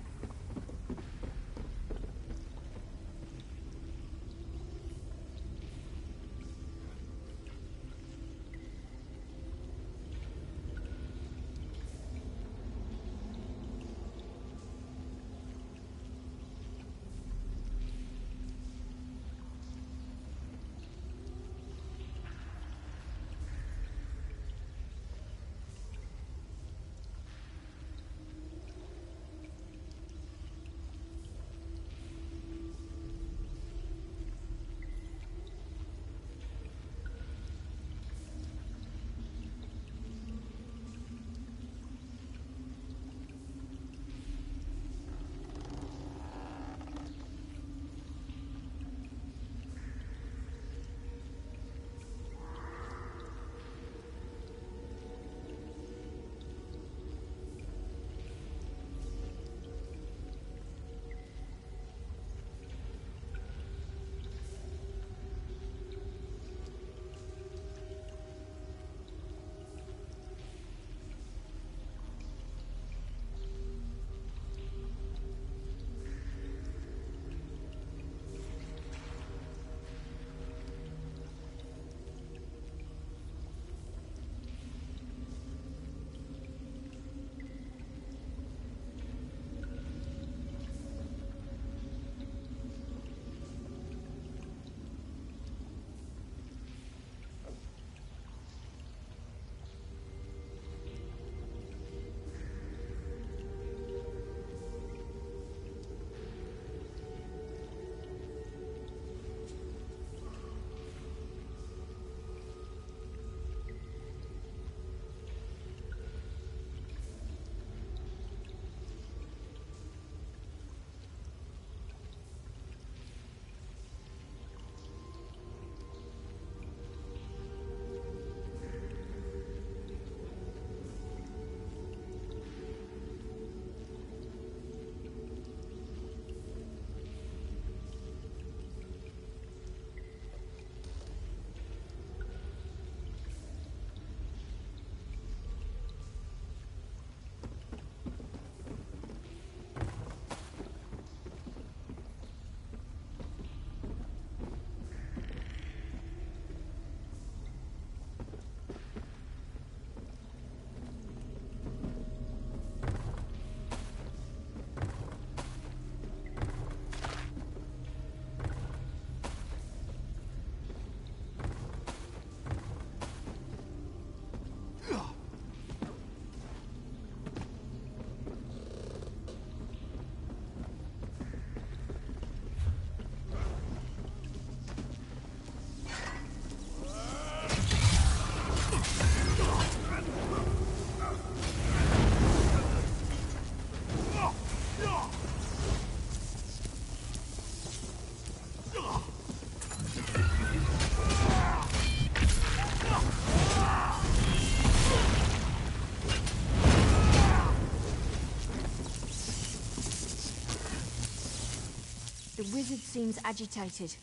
The wizard seems agitated.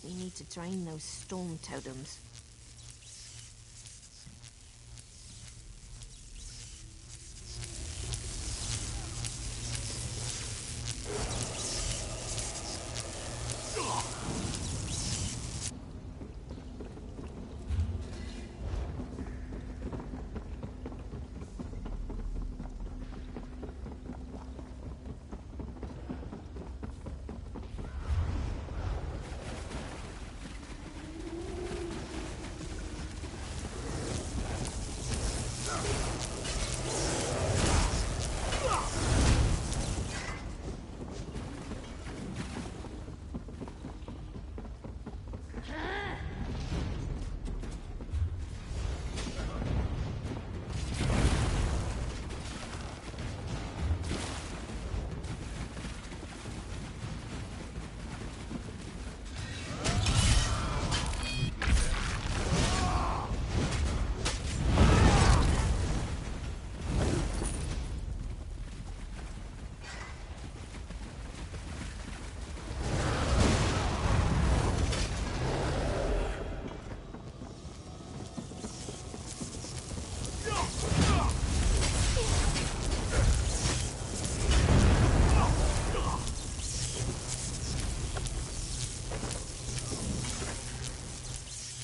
We need to drain those storm totems.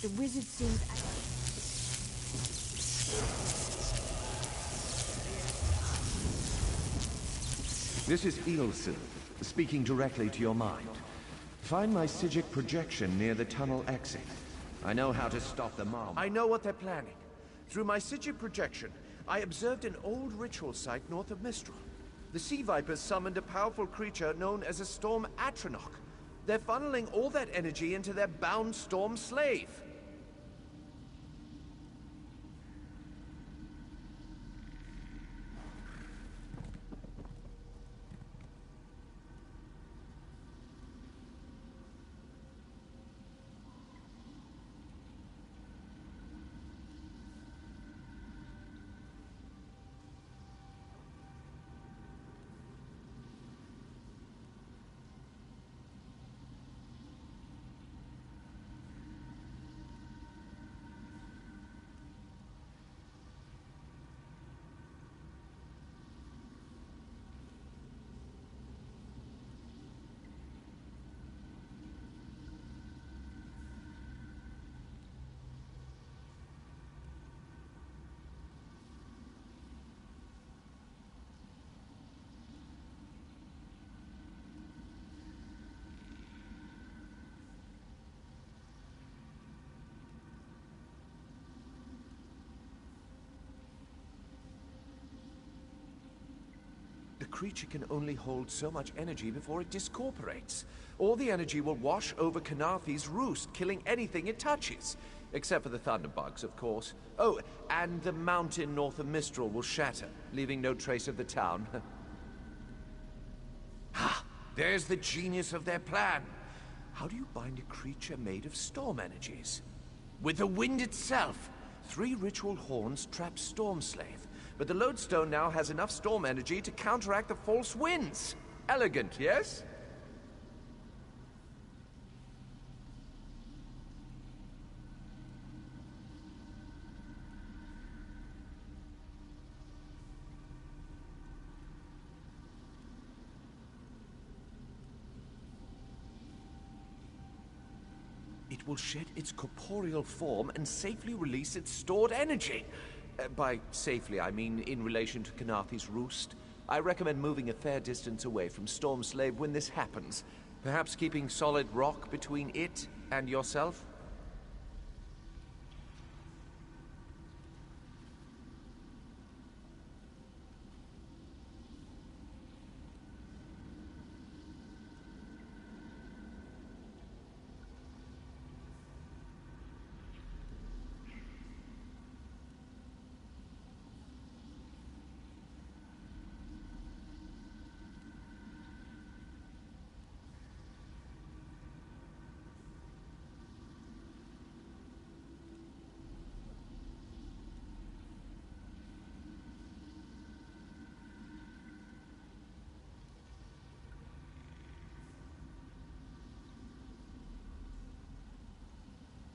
The wizard seems... This is Ilse, speaking directly to your mind. Find my Psijic projection near the tunnel exit. I know how to stop the mob. I know what they're planning. Through my Psijic projection, I observed an old ritual site north of Mistral. The Sea Vipers summoned a powerful creature known as a Storm Atronach. They're funneling all that energy into their bound Storm Slave. The creature can only hold so much energy before it discorporates. All the energy will wash over Khenarthi's roost, killing anything it touches. Except for the thunderbugs, of course. Oh, and the mountain north of Mistral will shatter, leaving no trace of the town. Ha! There's the genius of their plan. How do you bind a creature made of storm energies? With the wind itself. 3 ritual horns trap Storm Slave. But the lodestone now has enough storm energy to counteract the false winds. Elegant, yes? It will shed its corporeal form and safely release its stored energy. By safely, I mean in relation to Khenarthi's roost. I recommend moving a fair distance away from Storm Slave when this happens. Perhaps keeping solid rock between it and yourself?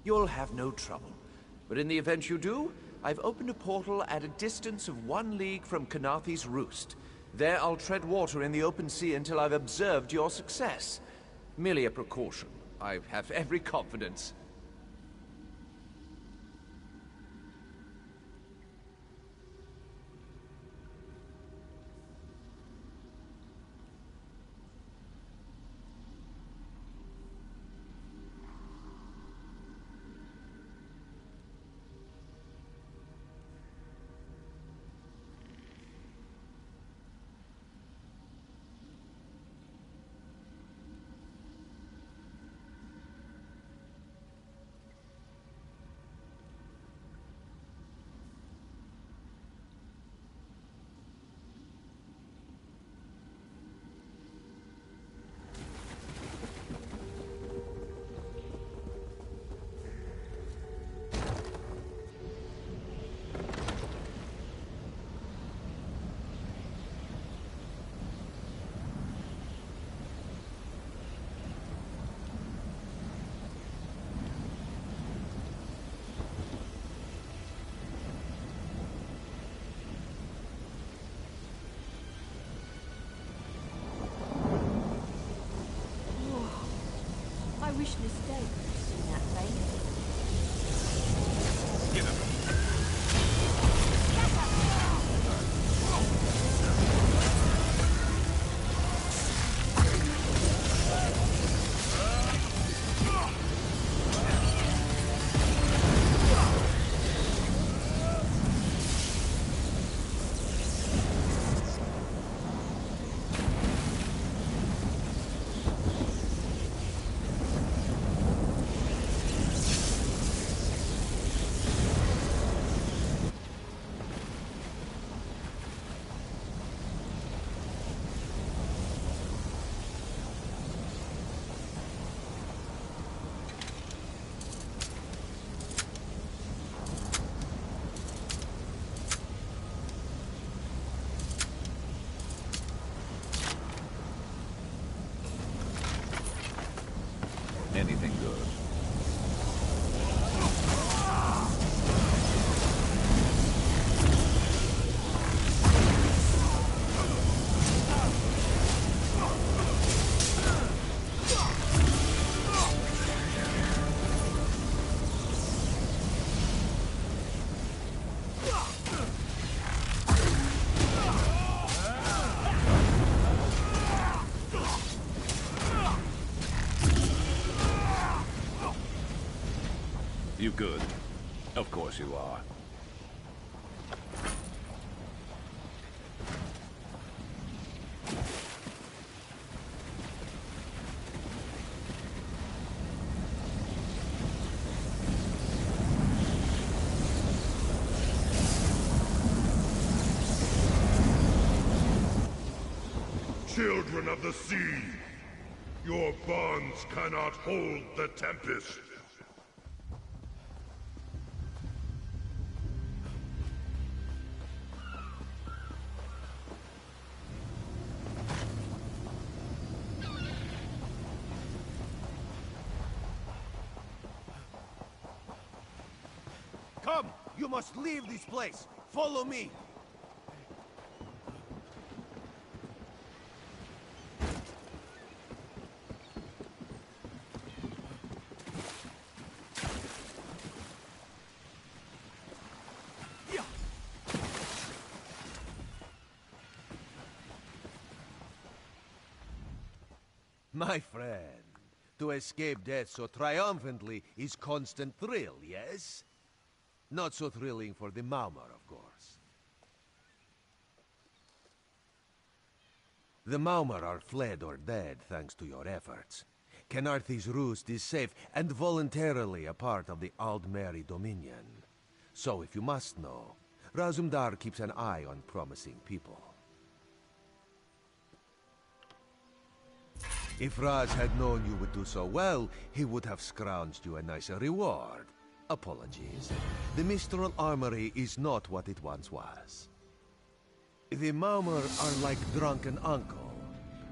you'll have no trouble. But in the event you do, I've opened a portal at a distance of 1 league from Khenarthi's Roost. There I'll tread water in the open sea until I've observed your success. Merely a precaution. I have every confidence. I wish this day could have seen that face. Get him. Anything good? You good? Of course you are. Children of the sea, your bonds cannot hold the Tempest. Come! You must leave this place! Follow me! My friend, to escape death so triumphantly is constant thrill, yes? Not so thrilling for the Maumar, of course. The Maumar are fled or dead thanks to your efforts. Khenarthi's Roost is safe and voluntarily a part of the Aldmeri Dominion. So if you must know, Razumdar keeps an eye on promising people. If Raz had known you would do so well, he would have scrounged you a nicer reward. Apologies. The Mistral Armory is not what it once was. The Maumar are like drunken uncle.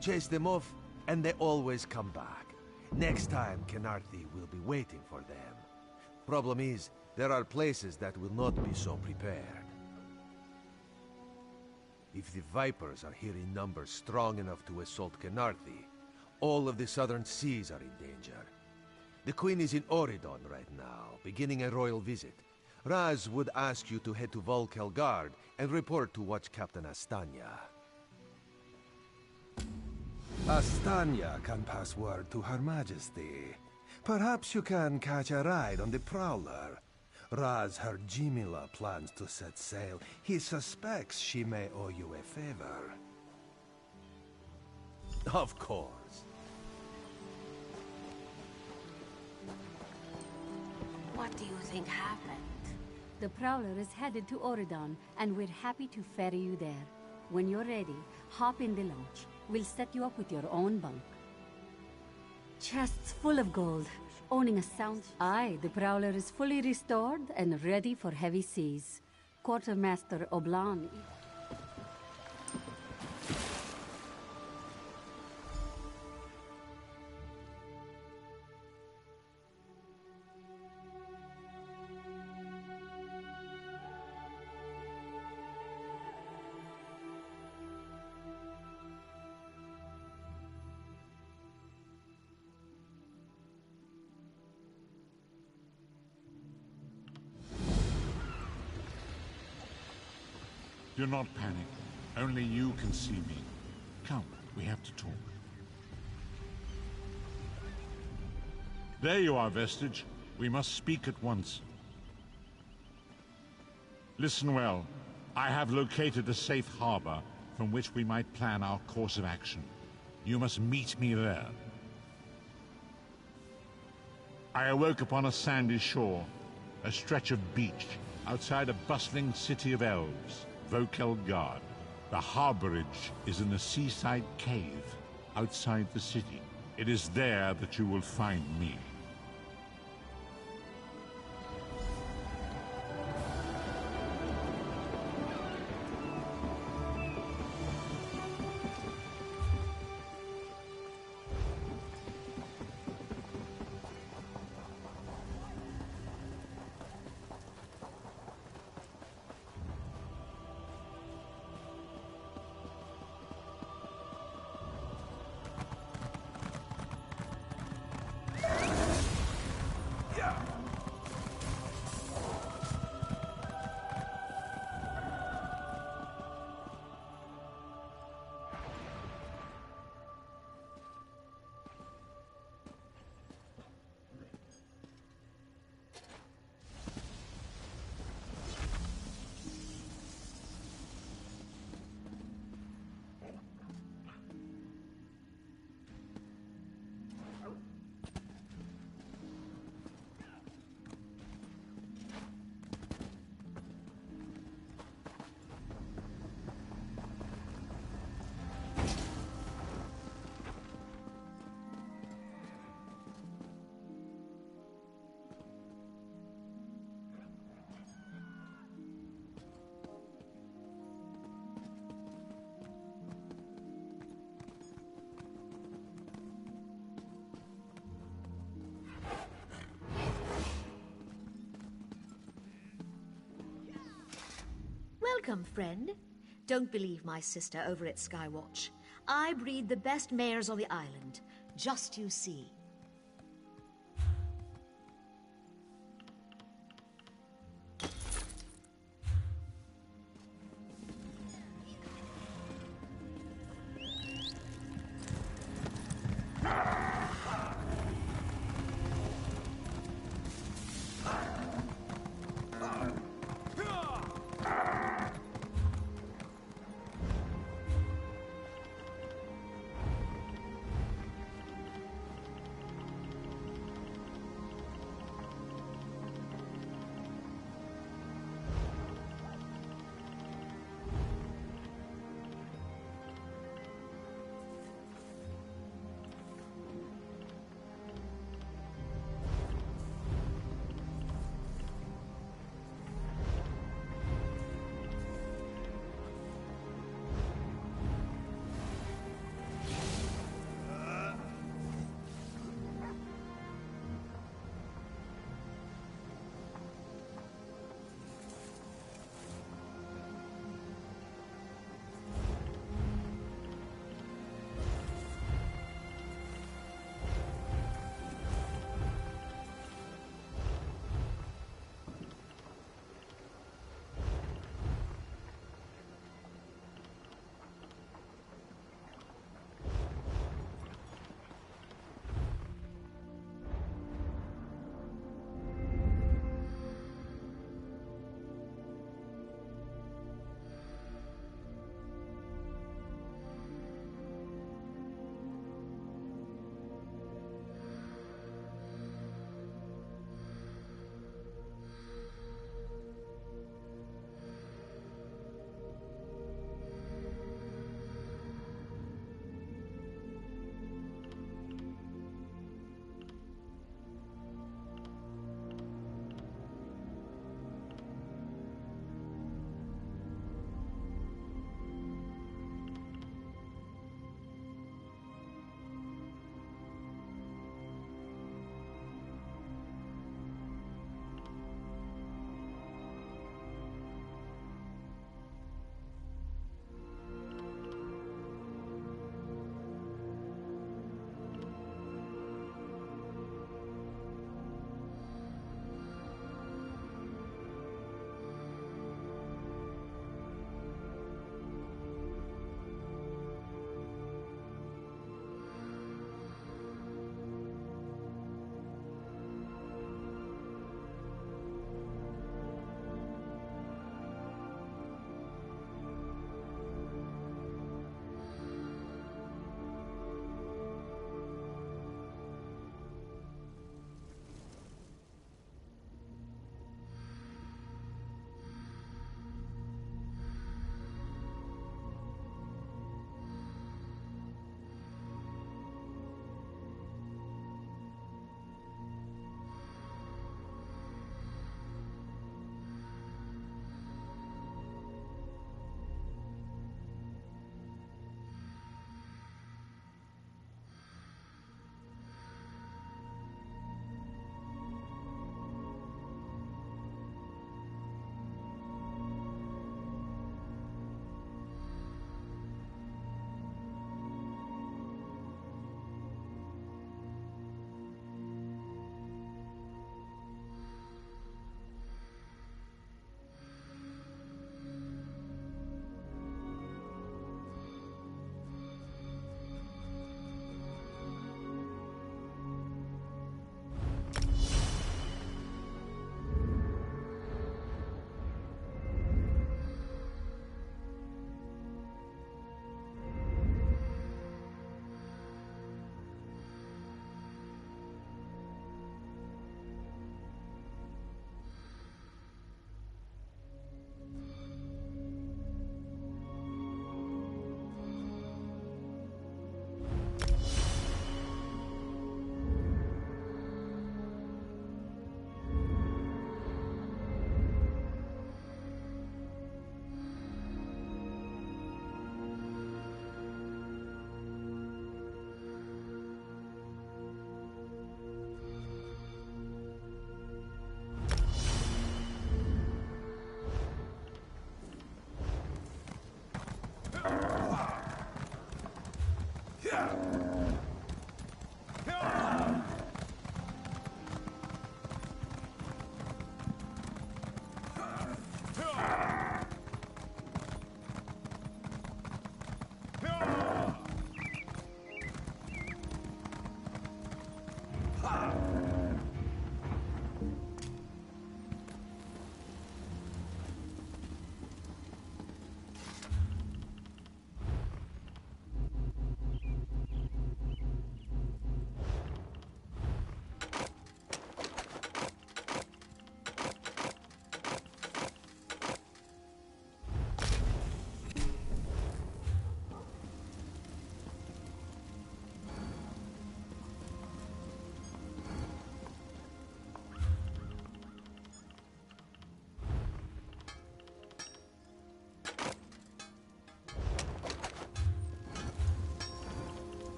Chase them off, and they always come back. Next time, Khenarthi will be waiting for them. Problem is, there are places that will not be so prepared. If the Vipers are here in numbers strong enough to assault Khenarthi, all of the southern seas are in danger. The Queen is in Oridon right now, beginning a royal visit. Raz would ask you to head to Volkelgard and report to Watch Captain Astanya. Astanya can pass word to Her Majesty. Perhaps you can catch a ride on the Prowler. Raz her Jimila plans to set sail. He suspects she may owe you a favor. Of course. What do you think happened? The Prowler is headed to Oridon, and we're happy to ferry you there. When you're ready, hop in the launch. We'll set you up with your own bunk. Chests full of gold, owning a sound... Aye, the Prowler is fully restored and ready for heavy seas. Quartermaster Oblan... Do not panic. Only you can see me. Come, we have to talk. There you are, Vestige. We must speak at once. Listen well. I have located a safe harbor from which we might plan our course of action. You must meet me there. I awoke upon a sandy shore, a stretch of beach, outside a bustling city of elves. Volkelgard. The harborage is in a seaside cave outside the city. It is there that you will find me. Welcome, friend. Don't believe my sister over at Skywatch. I breed the best mares on the island. Just you see.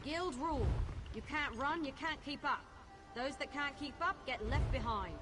Guild rule. You can't run, you can't keep up. Those that can't keep up get left behind.